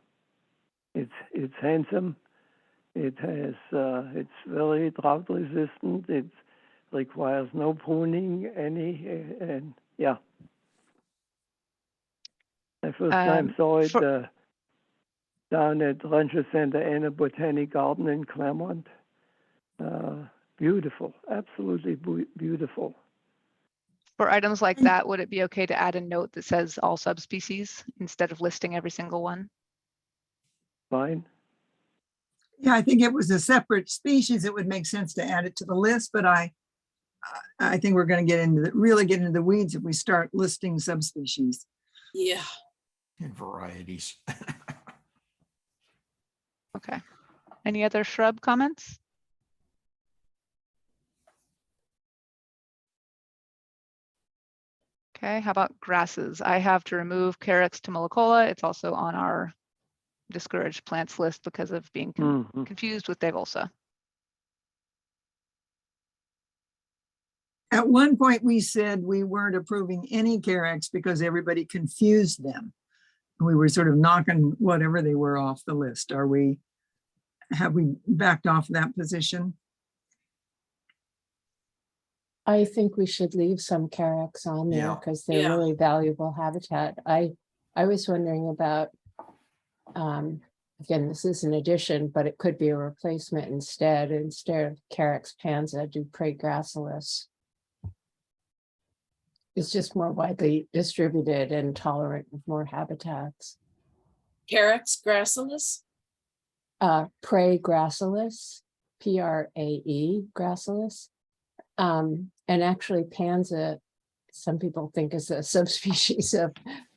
It's handsome. It has it's very drought resistant. It requires no pruning and yeah. I first time saw it down at Rancho Santa Ana Botanic Garden in Claremont. Beautiful, absolutely beautiful. For items like that, would it be okay to add a note that says all subspecies instead of listing every single one? Fine. Yeah, I think it was a separate species. It would make sense to add it to the list, but I think we're going to really get into the weeds if we start listing subspecies. Yeah. And varieties. Okay. Any other shrub comments? Okay, how about grasses? I have to remove Carex tumulicola. It's also on our discouraged plants list because of being confused with Davolsa. At one point, we said we weren't approving any Carex because everybody confused them. We were sort of knocking whatever they were off the list. Have we backed off that position? I think we should leave some Carex on there Yeah. because they're really valuable habitat. I was wondering about, again, this is an addition, but it could be a replacement instead of Carex panza, do Prey gracilis. It's just more widely distributed and tolerant of more habitats. Carex gracilis? Prey gracilis, Prae gracilis. And actually panza, some people think is a subspecies of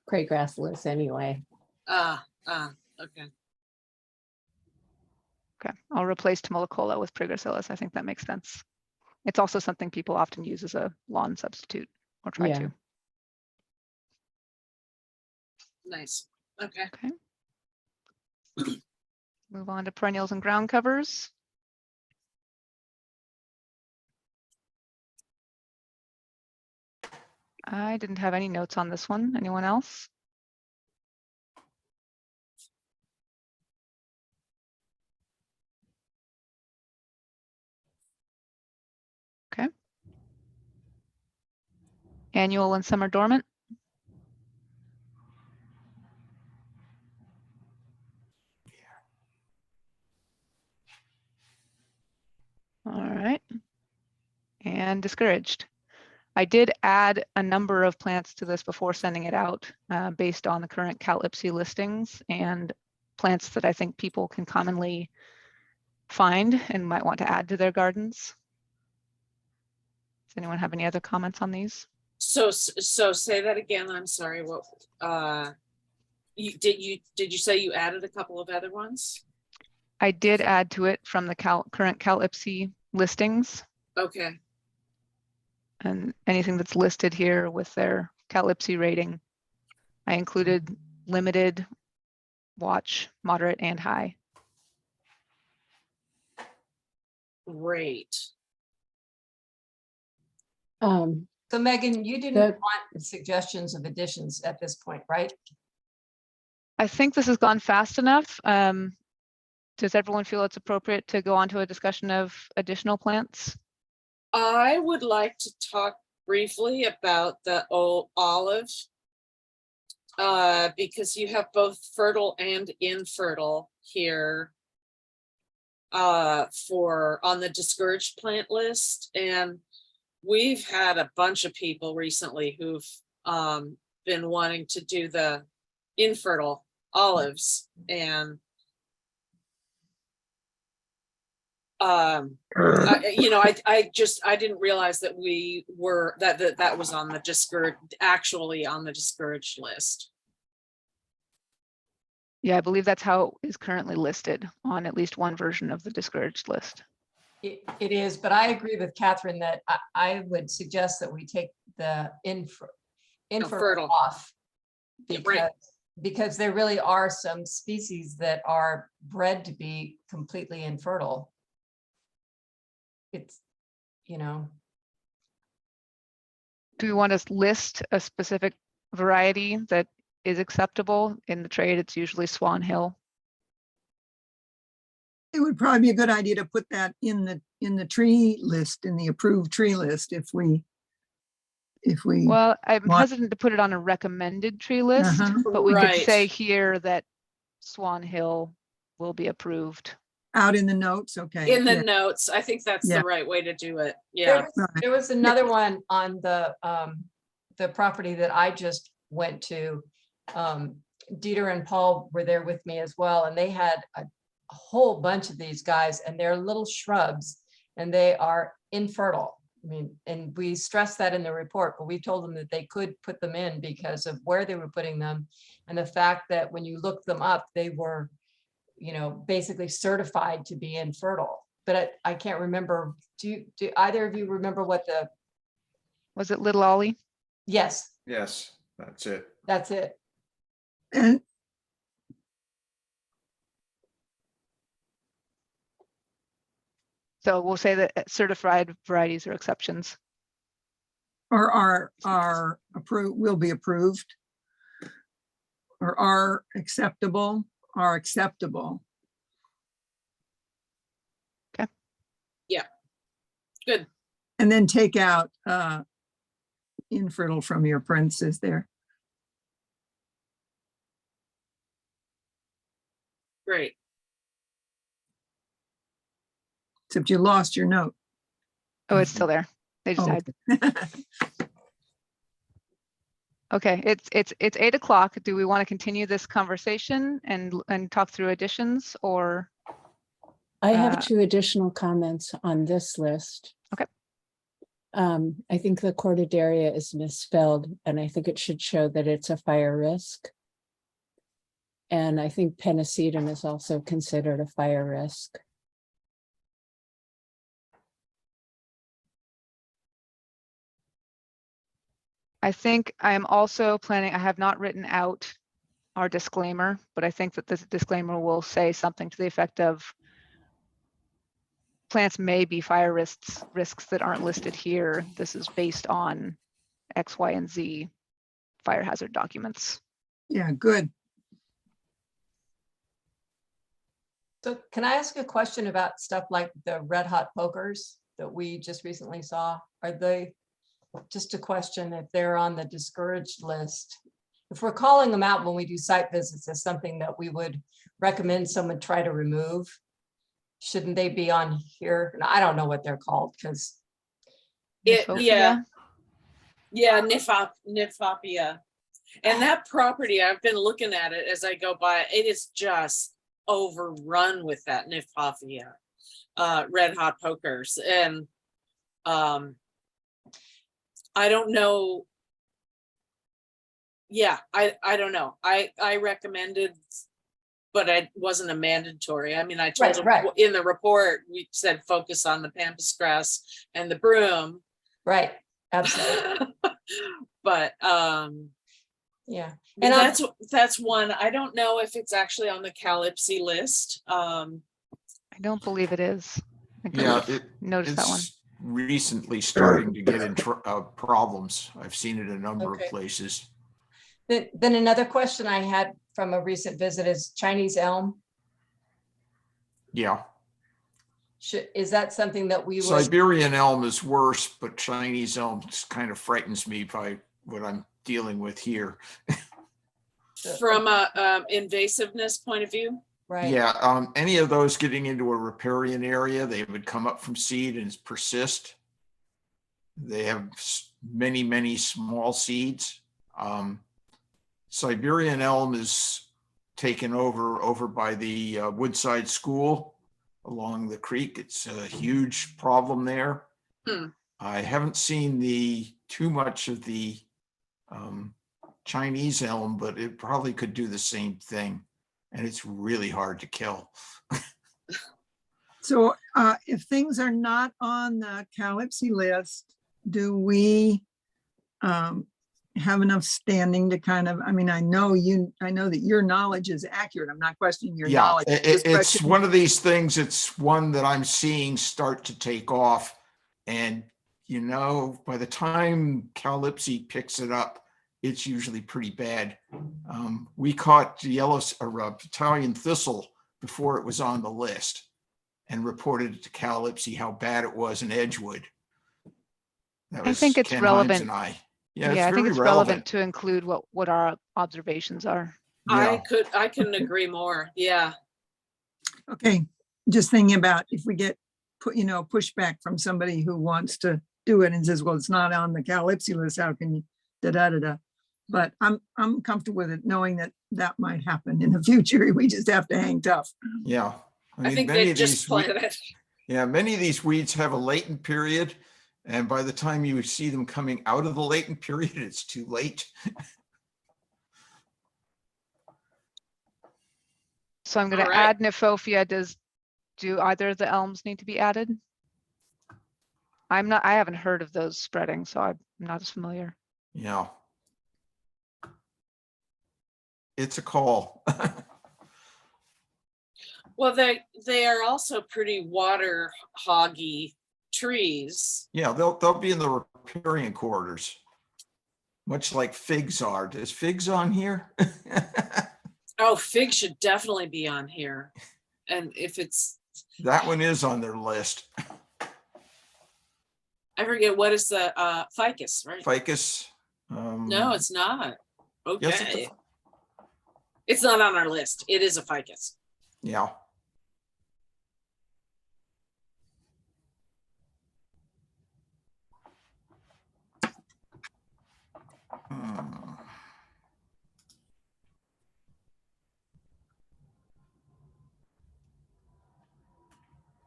Prey gracilis anyway. Okay. Okay, I'll replace tumulicola with Prey gracilis. I think that makes sense. It's also something people often use as a lawn substitute or try to. Nice. Okay. Okay. Move on to perennials and ground covers. I didn't have any notes on this one. Anyone else? Okay. Annual and summer dormant. All right. And discouraged. I did add a number of plants to this before sending it out based on the current Cal IPSI listings and plants that I think people can commonly find and might want to add to their gardens. Does anyone have any other comments on these? So say that again. I'm sorry. What, did you say you added a couple of other ones? I did add to it from the current Cal IPSI listings, Okay. and anything that's listed here with their Cal IPSI rating. I included limited, watch, moderate, and high. Great. So Megan, you didn't The- want suggestions of additions at this point, right? I think this has gone fast enough. Does everyone feel it's appropriate to go on to a discussion of additional plants? I would like to talk briefly about the olive. Because you have both fertile and infertile here. On the discouraged plant list, and we've had a bunch of people recently who've been wanting to do the infertile olives, and I didn't realize that we were that was on the actually on the discouraged list. Yeah, I believe that's how it is currently listed on at least one version of the discouraged list. It is, but I agree with Catherine that I would suggest that we take the infertile fertile. off. Yeah, right. Because there really are some species that are bred to be completely infertile. It's, Do we want to list a specific variety that is acceptable? In the trade, it's usually Swan Hill. It would probably be a good idea to put that in the tree list, in the approved tree list, if we. Well, I'm want- hesitant to put it on a recommended tree list, but we could Right. say here that Swan Hill will be approved. Out in the notes, okay. In the yeah. notes, I think that's Yeah. the right way to do it. Yeah. there was another one on the property that I just went to. Dieter and Paul were there with me as well, and they had a whole bunch of these guys, and they're little shrubs, and they are infertile. I mean, and we stressed that in the report, but we told them that they could put them in because of where they were putting them, and the fact that when you look them up, they were, basically certified to be infertile. But I can't remember. Do either of you remember what the? Was it Little Ollie? Yes, Yes, that's it. that's it. And So we'll say that certified varieties are exceptions. or are approved, will be approved. Or are acceptable. Good. And then take out infertile from your parentheses there. Great. Except you lost your note. Oh, it's still there. They just Oh, died. Okay, it's 8 o'clock. Do we want to continue this conversation and talk through additions, or? I have Uh, 2 additional comments on this list. Okay. I think the cordidaria is misspelled, and I think it should show that it's a fire risk. And I think Pennisetum is also considered a fire risk. I think I am also planning, I have not written out our disclaimer, but I think that this disclaimer will say something to the effect of plants may be fire risks that aren't listed here. This is based on X, Y, and Z fire hazard documents. Yeah, good. So can I ask a question about stuff like the red hot pokers that we just recently saw? Are they, just a question, if they're on the discouraged list? If we're calling them out when we do site visits as something that we would recommend someone try to remove, shouldn't they be on here? And I don't know what they're called because. Nymphopia? Yeah, Nymphopia. And that property, I've been looking at it as I go by, it is just overrun with that Nymphopia, red hot pokers. And I don't know Yeah, I don't know. I recommended, but it wasn't a mandatory. I mean, I told Right, him right. in the report, we said focus on the pampas grass and the broom. Right, absolutely, But yeah. but And I'll, that's one. I don't know if it's actually on the Calypsy list. I don't believe it is. I couldn't Yeah, notice that one. it's recently starting to get in problems. I've seen it in a number of Okay. places. then another question I had from a recent visit is Chinese elm. Yeah, Is that something that we would, Siberian elm is worse, but Chinese elm just kind of frightens me by what I'm dealing with here. From a invasiveness point of view. right? Yeah, any of those getting into a riparian area, they would come up from seed and persist. They have many, many small seeds. Siberian elm is taken over by the Woodside School along the creek. It's a huge problem there. I haven't seen too much of the Chinese elm, but it probably could do the same thing. And it's really hard to kill. So if things are not on the Calypsy list, do we have enough standing to kind of, I mean, I know that your knowledge is accurate. I'm not questioning your Yeah, knowledge. I'm just it's questioning- one of these things. It's one that I'm seeing start to take off. And, you know, by the time Calypsy picks it up, it's usually pretty bad. We caught Italian thistle before it was on the list and reported it to Calypsy how bad it was in Edgewood. That I was think it's Ken Hines relevant. and I. Yeah, it's I think very it's relevant to include what our observations are. Yeah. I couldn't agree more. Yeah. Okay, just thinking about if we get pushback from somebody who wants to do it and says, well, it's not on the Calypsy list, how can you da-da-da-da? But I'm comfortable with it, knowing that might happen in the future. We just have to hang tough. Yeah. I mean, think many they of just these planted it. Yeah, many of these weeds have a latent period. And by the time you see them coming out of the latent period, it's too late. So I'm going All to right. add Nifofia. Do either of the elms need to be added? I haven't heard of those spreading, so I'm not as familiar. Yeah. It's a call. Well, they are also pretty water hoggy trees. Yeah, they'll be in the riparian corridors, much like figs are. Is figs on here? Oh, fig should definitely be on here. And if it's, That one is on their list. I forget, what is the ficus, right? Ficus. No, it's not. Yes, Okay. It's not on our list. It is a ficus. yeah.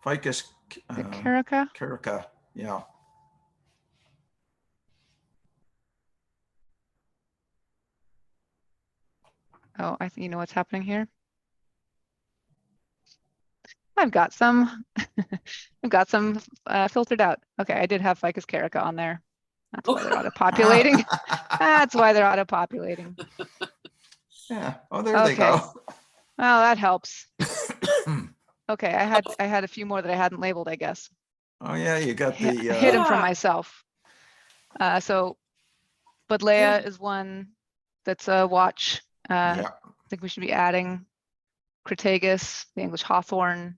Ficus. The Carica? Carica, yeah. Oh, I think you know what's happening here. I've got some, I've got some filtered out. Okay, I did have Ficus carica on there. That's why they're auto-populating. That's why they're auto-populating. Yeah. Oh, there they Okay. go. Well, that helps. Okay, I had a few more that I hadn't labeled, I guess. Oh yeah, you got the I hid them from Yeah. myself. So Budleia is one that's a watch. yeah, I think we should be adding Crataegus, the English hawthorn.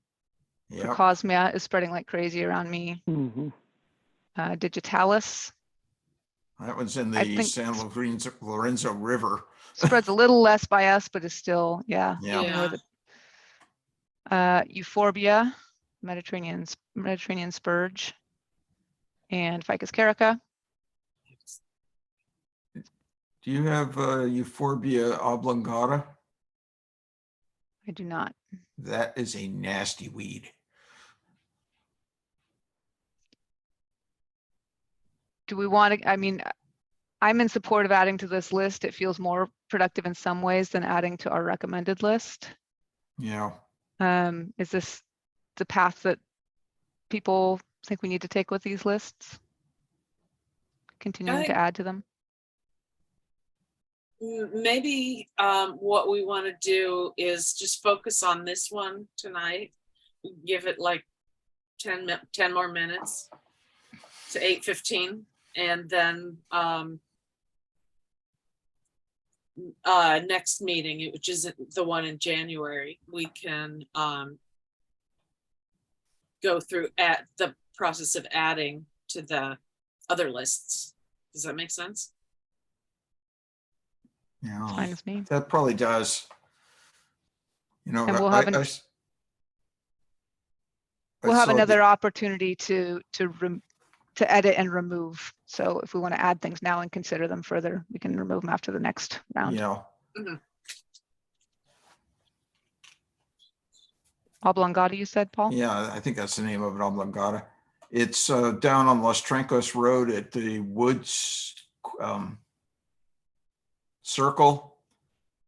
yeah. Cosmia is spreading like crazy around me. Mhm. Digitalis That one's in I the think- San Lorenzo River. spreads a little less by us, but is still, yeah. Yeah. Yeah. Euphorbia, Mediterranean spurge, and Ficus carica. Do you have Euphorbia oblongata? I do not. That is a nasty weed. Do we want to, I mean, I'm in support of adding to this list. It feels more productive in some ways than adding to our recommended list. Yeah. Is this the path that people think we need to take with these lists? Continuing to think- add to them? Maybe what we want to do is just focus on this one tonight. Give it like 10 more minutes to 8:15, and then next meeting, which is the one in January, we can go through at the process of adding to the other lists. Does that make sense? Yeah. Fine with me. That probably does. You know, And we'll have we'll have another opportunity to edit and remove. So if we want to add things now and consider them further, we can remove them after the next round. Yeah. Oblongata, you said, Paul? Yeah, I think that's the name of it, Oblongata. It's down on Los Trancos Road at the Woods Circle.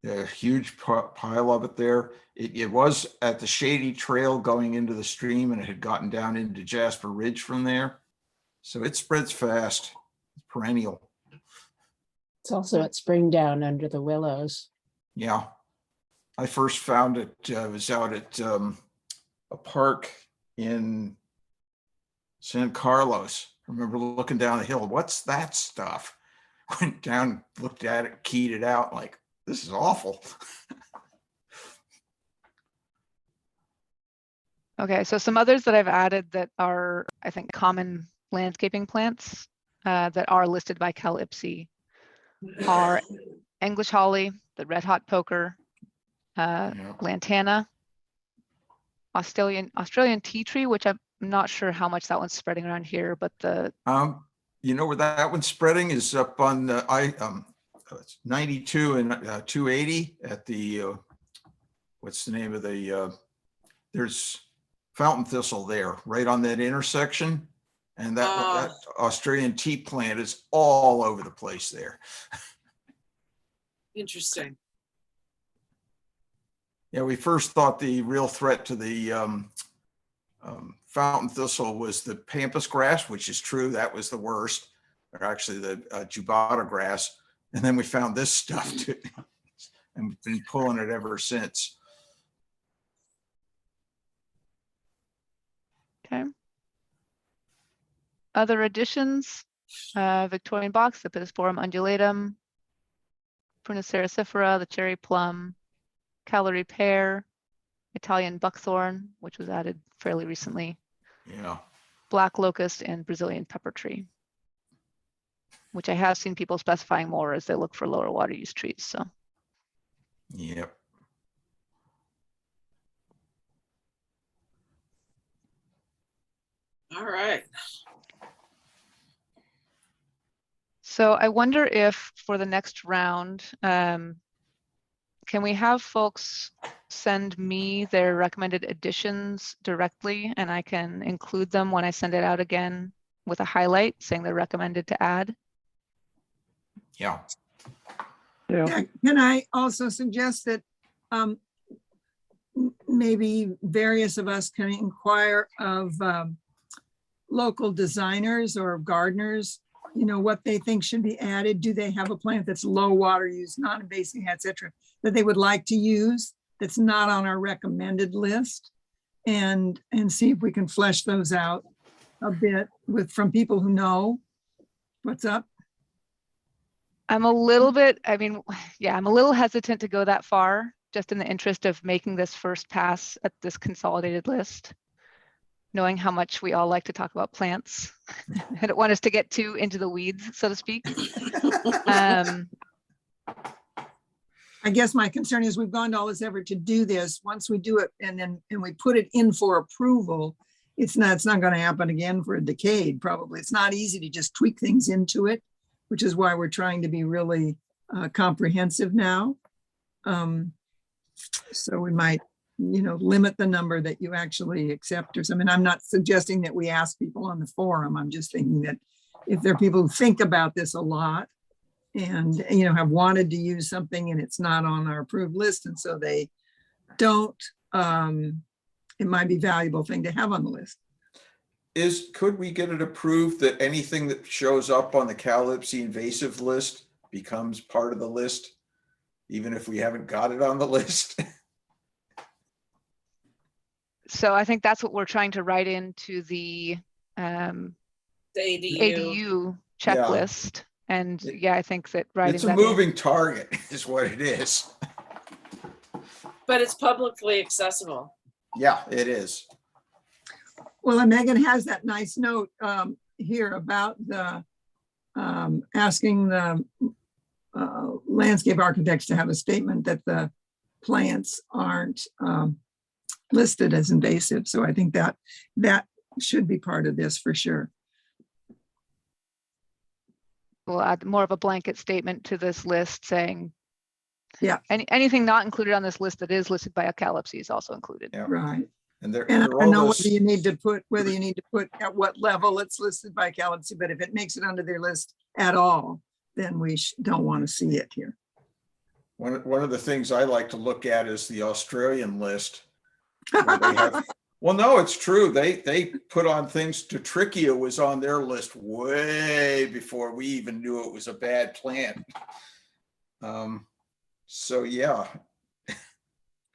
A huge pile of it there. It was at the Shady Trail going into the stream, and it had gotten down into Jasper Ridge from there. So it spreads fast, it's perennial. It's also at Springdown under the willows. Yeah. I first found it, was out at a park in San Carlos. I remember looking down the hill, what's that stuff? Went down, looked at it, keyed it out, like, this is awful. Okay, so some others that I've added that are, I think, common landscaping plants that are listed by Cal Ipsy are English holly, the red hot poker, lantana, Australian tea tree, which I'm not sure how much that one's spreading around here, but the you know where that one's spreading is up on it's 92 and 280 at the what's the name of the there's fountain thistle there, right on that intersection, and that Australian tea plant is all over the place there. Interesting. Yeah, we first thought the real threat to the fountain thistle was the pampas grass, which is true. That was the worst, or actually the jubata grass. And then we found this stuff too, and we've been pulling it ever since. Okay. Other additions, Victorian box, the Pittosporum undulatum, Prunus ceracifera, the cherry plum, Callery pear, Italian buckthorn, which was added fairly recently, Yeah. black locust, and Brazilian pepper tree, which I have seen people specifying more as they look for lower water use trees. So. Yep. All right. So I wonder if for the next round, can we have folks send me their recommended additions directly, and I can include them when I send it out again with a highlight saying they're recommended to add? Yeah. Yeah. Can I also suggest that maybe various of us can inquire of local designers or gardeners, you know, what they think should be added. Do they have a plant that's low water use, non-invasive, et cetera, that they would like to use that's not on our recommended list? And see if we can flesh those out a bit from people who know what's up. I'm a little bit, I'm a little hesitant to go that far, just in the interest of making this first pass at this consolidated list, knowing how much we all like to talk about plants. I don't want us to get too into the weeds, so to speak. I guess my concern is we've gone to all this effort to do this. Once we do it and we put it in for approval, it's not going to happen again for a decade, probably. It's not easy to just tweak things into it, which is why we're trying to be really comprehensive now. So we might, limit the number that you actually accept or something. I'm not suggesting that we ask people on the forum. I'm just thinking that if there are people who think about this a lot, and, have wanted to use something and it's not on our approved list, and so they don't, it might be a valuable thing to have on the list. Could we get it approved that anything that shows up on the Calypso invasive list becomes part of the list, even if we haven't got it on the list? So I think that's what we're trying to write into the The ADU. ADU checklist. And yeah, I think that writing It's a that in- moving target is what it is. But it's publicly accessible. Yeah, it is. Well, and Megan has that nice note here about the asking the landscape architects to have a statement that the plants aren't listed as invasive. So I think that should be part of this for sure. We'll add more of a blanket statement to this list saying, yeah, anything not included on this list that is listed by a Calypso is also included. Yeah. Right. And there, And I there are don't know all whether those, you need to put at what level it's listed by Calypso, but if it makes it under their list at all, then we don't want to see it here. one of the things I like to look at is the Australian list. Where they have, well, no, it's true. They put on things. Trichia was on their list way before we even knew it was a bad plant. So yeah.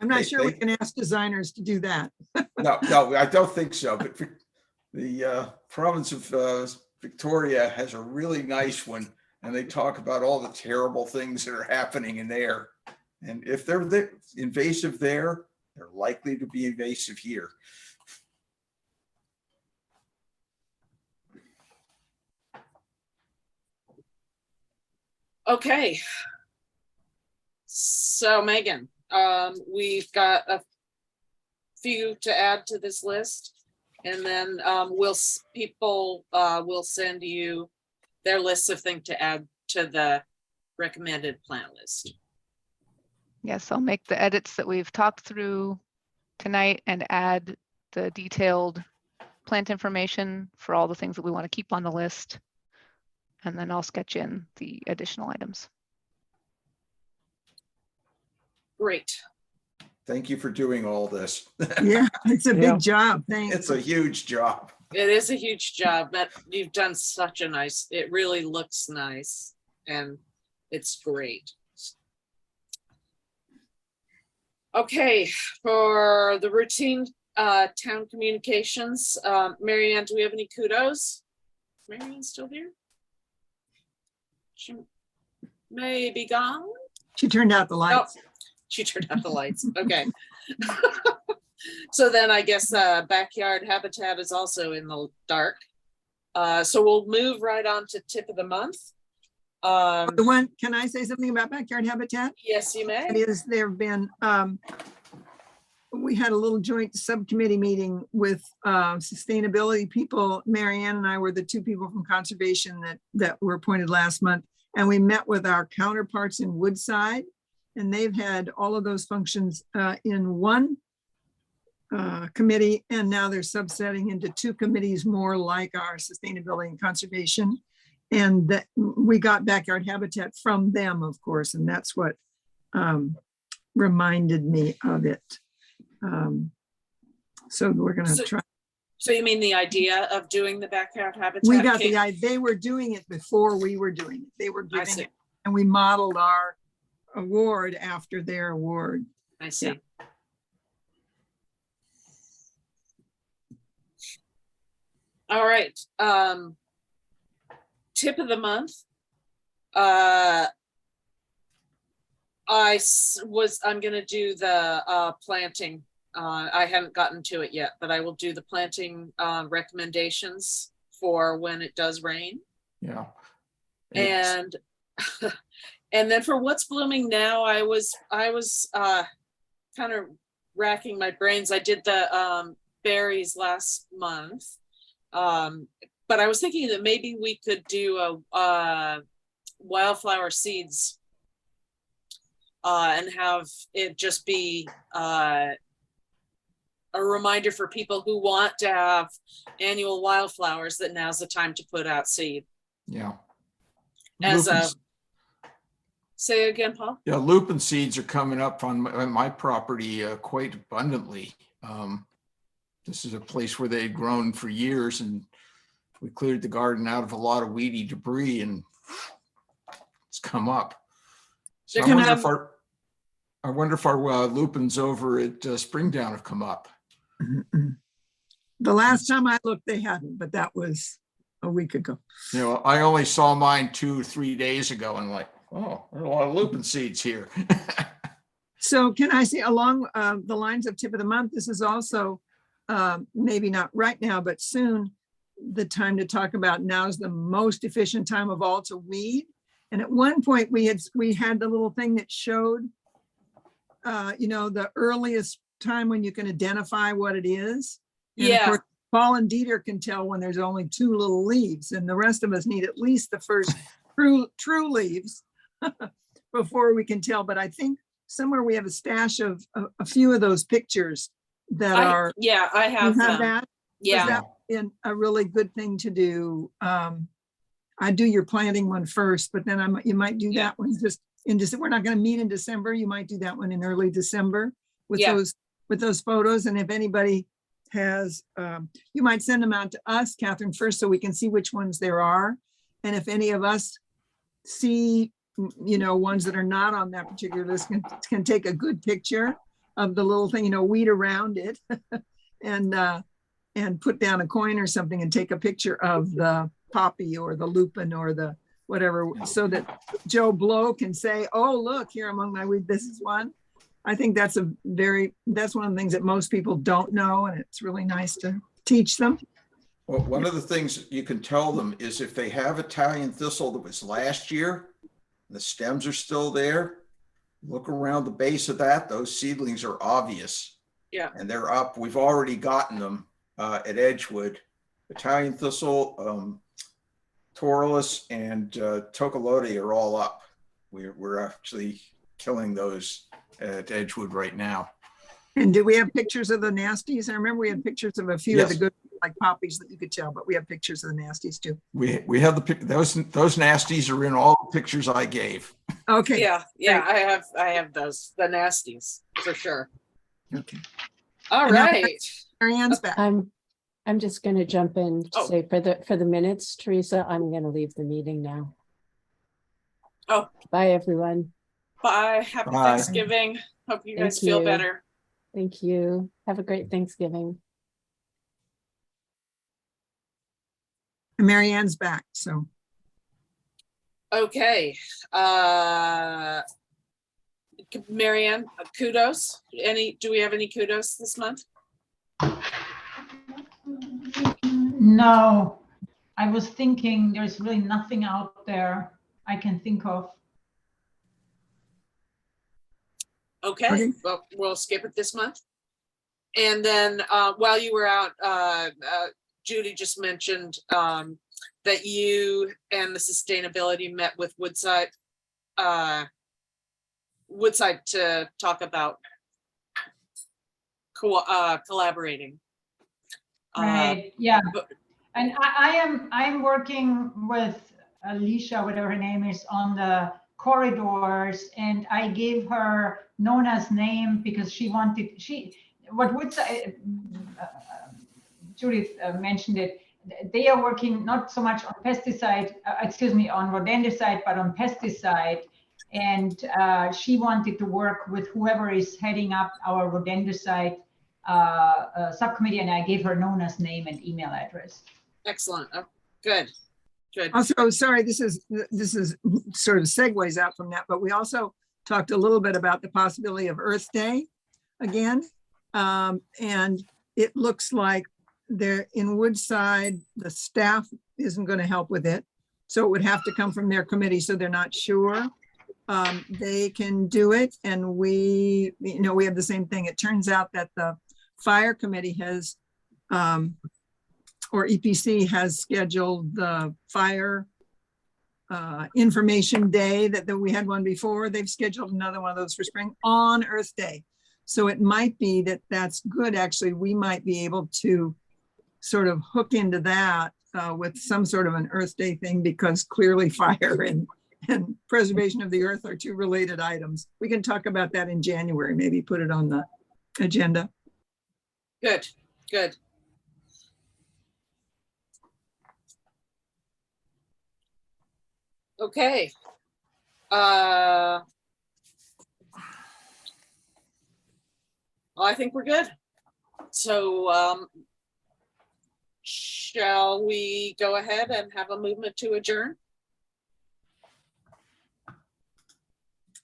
I'm not They- sure we they- can ask designers to do that. No, I don't think so. But the province of Victoria has a really nice one, and they talk about all the terrible things that are happening in there. And if they're invasive there, they're likely to be invasive here. Okay. So Megan, we've got a few to add to this list. And then people will send you their lists of things to add to the recommended plant list. Yes, I'll make the edits that we've talked through tonight and add the detailed plant information for all the things that we want to keep on the list. And then I'll sketch in the additional items. Great. Thank you for doing all this. Yeah, it's a Yeah. big job. Thanks. It's a huge job. It is a huge job, but you've done such a nice, it really looks nice and it's great. Okay, for the routine town communications, Mary Ann, do we have any kudos? Mary Ann still here? She may be gone. She turned out the lights. She turned out the lights. Okay. So then I guess backyard habitat is also in the dark. So we'll move right on to tip of the month. The one, can I say something about backyard habitat? Yes, you may. It is, there have been, we had a little joint subcommittee meeting with sustainability people. Mary Ann and I were the two people from conservation that were appointed last month. And we met with our counterparts in Woodside, and they've had all of those functions in one committee, and now they're subsetting into two committees more like our sustainability and conservation. And that we got backyard habitat from them, of course, and that's what reminded me of it. So we're gonna try. So you mean the idea of doing the backyard habitat? We got Kate? the idea. They were doing it before we were doing it. They were I giving see. it, and we modeled our award after their award. I see. Yeah. All right. Tip of the month. I'm gonna do the planting. I haven't gotten to it yet, but I will do the planting recommendations for when it does rain. Yeah. And and then for what's blooming now, I was kind of racking my brains. I did the berries last month. But I was thinking that maybe we could do a wildflower seeds and have it just be a reminder for people who want to have annual wildflowers that now's the time to put out seed. Yeah. As a Say again, Paul? Yeah, lupin seeds are coming up on my property quite abundantly. This is a place where they'd grown for years, and we cleared the garden out of a lot of weedy debris, and it's come up. So They're I wonder if our lupins over at Springdown have come up. The last time I looked, they hadn't, but that was a week ago. You know, I only saw mine 2 or 3 days ago, and like, oh, there are a lot of lupin seeds here. So can I say along the lines of tip of the month, this is also maybe not right now, but soon, the time to talk about now's the most efficient time of all to weed. And at one point we had the little thing that showed, you know, the earliest time when you can identify what it is. And of Yeah. course, Paul and Dieter can tell when there's only 2 little leaves, and the rest of us need at least the first true leaves before we can tell. But I think somewhere we have a stash of a few of those pictures that are. Yeah, I You have have them. that? Yeah. Is that in a really good thing to do? I do your planting one first, but then you might do that one just in December. We're not going to meet in December. You might do that one in early December with Yeah. those photos. And if anybody has, you might send them out to us, Catherine, first, so we can see which ones there are. And if any of us see, you know, ones that are not on that particular list, can take a good picture of the little thing, you know, weed around it and put down a coin or something and take a picture of the poppy or the lupin or the whatever, so that Joe Blow can say, oh, look here among my weed, this is one. I think that's one of the things that most people don't know, and it's really nice to teach them. Well, one of the things you can tell them is if they have Italian thistle that was last year, the stems are still there, look around the base of that, those seedlings are obvious. Yeah. And they're up. We've already gotten them at Edgewood. Italian thistle, Taurus, and Tocolote are all up. We're actually killing those at Edgewood right now. And do we have pictures of the nasties? I remember we had pictures of a few of the Yes. good, like poppies that you could tell, but we have pictures of the nasties too. We have those nasties are in all the pictures I gave. Okay. Yeah, I have those, the nasties, for sure. Okay. All And now- right. Marianne's back. I'm just going to jump in to Oh. say for the minutes, Teresa, I'm going to leave the meeting now. Oh. Bye, everyone. Bye. Happy Bye. Thanksgiving. Hope you guys Thank feel you. better. Thank you. Have a great Thanksgiving. Marianne's back, so. Okay. Marianne, kudos. Do we have any kudos this month? No, I was thinking there's really nothing out there I can think of. Okay, Okay. well, we'll skip it this month. And then while you were out, Judy just mentioned that you and the sustainability met with Woodside to talk about collaborating. Right, yeah. but- And I'm working with Alicia, whatever her name is, on the corridors, and I gave her Nona's name because what Woodside, Judith mentioned it, they are working not so much on pesticide, on rodenticide, but on pesticide. And she wanted to work with whoever is heading up our rodenticide subcommittee, and I gave her Nona's name and email address. Excellent. Oh, good. Also, sorry, this is sort of segues out from that, but we also talked a little bit about the possibility of Earth Day again. And it looks like they're in Woodside, the staff isn't going to help with it. So it would have to come from their committee. So they're not sure they can do it. And we have the same thing. It turns out that the fire committee has, or EPC has scheduled the fire information day that we had one before. They've scheduled another one of those for spring on Earth Day. So it might be that that's good. Actually, we might be able to sort of hook into that with some sort of an Earth Day thing, because clearly fire and preservation of the earth are two related items. We can talk about that in January, maybe put it on the agenda. Good, good. Okay. Well, I think we're good. So, shall we go ahead and have a movement to adjourn?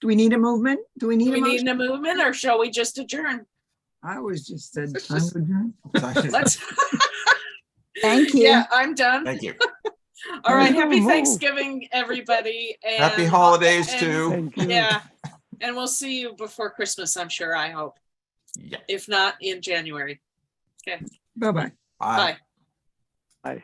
Do we need a movement? Do we Do need we a need motion? a movement or shall we just adjourn? I always just said, time to adjourn. Let's. Thank you. Yeah, I'm done. Thank you. All right, So happy moved. Thanksgiving, everybody. Happy and- holidays and- too. Thank you. Yeah, and we'll see you before Christmas, I'm sure, I hope. Yeah. If not, in January. Okay, Bye-bye. Bye. bye. Bye.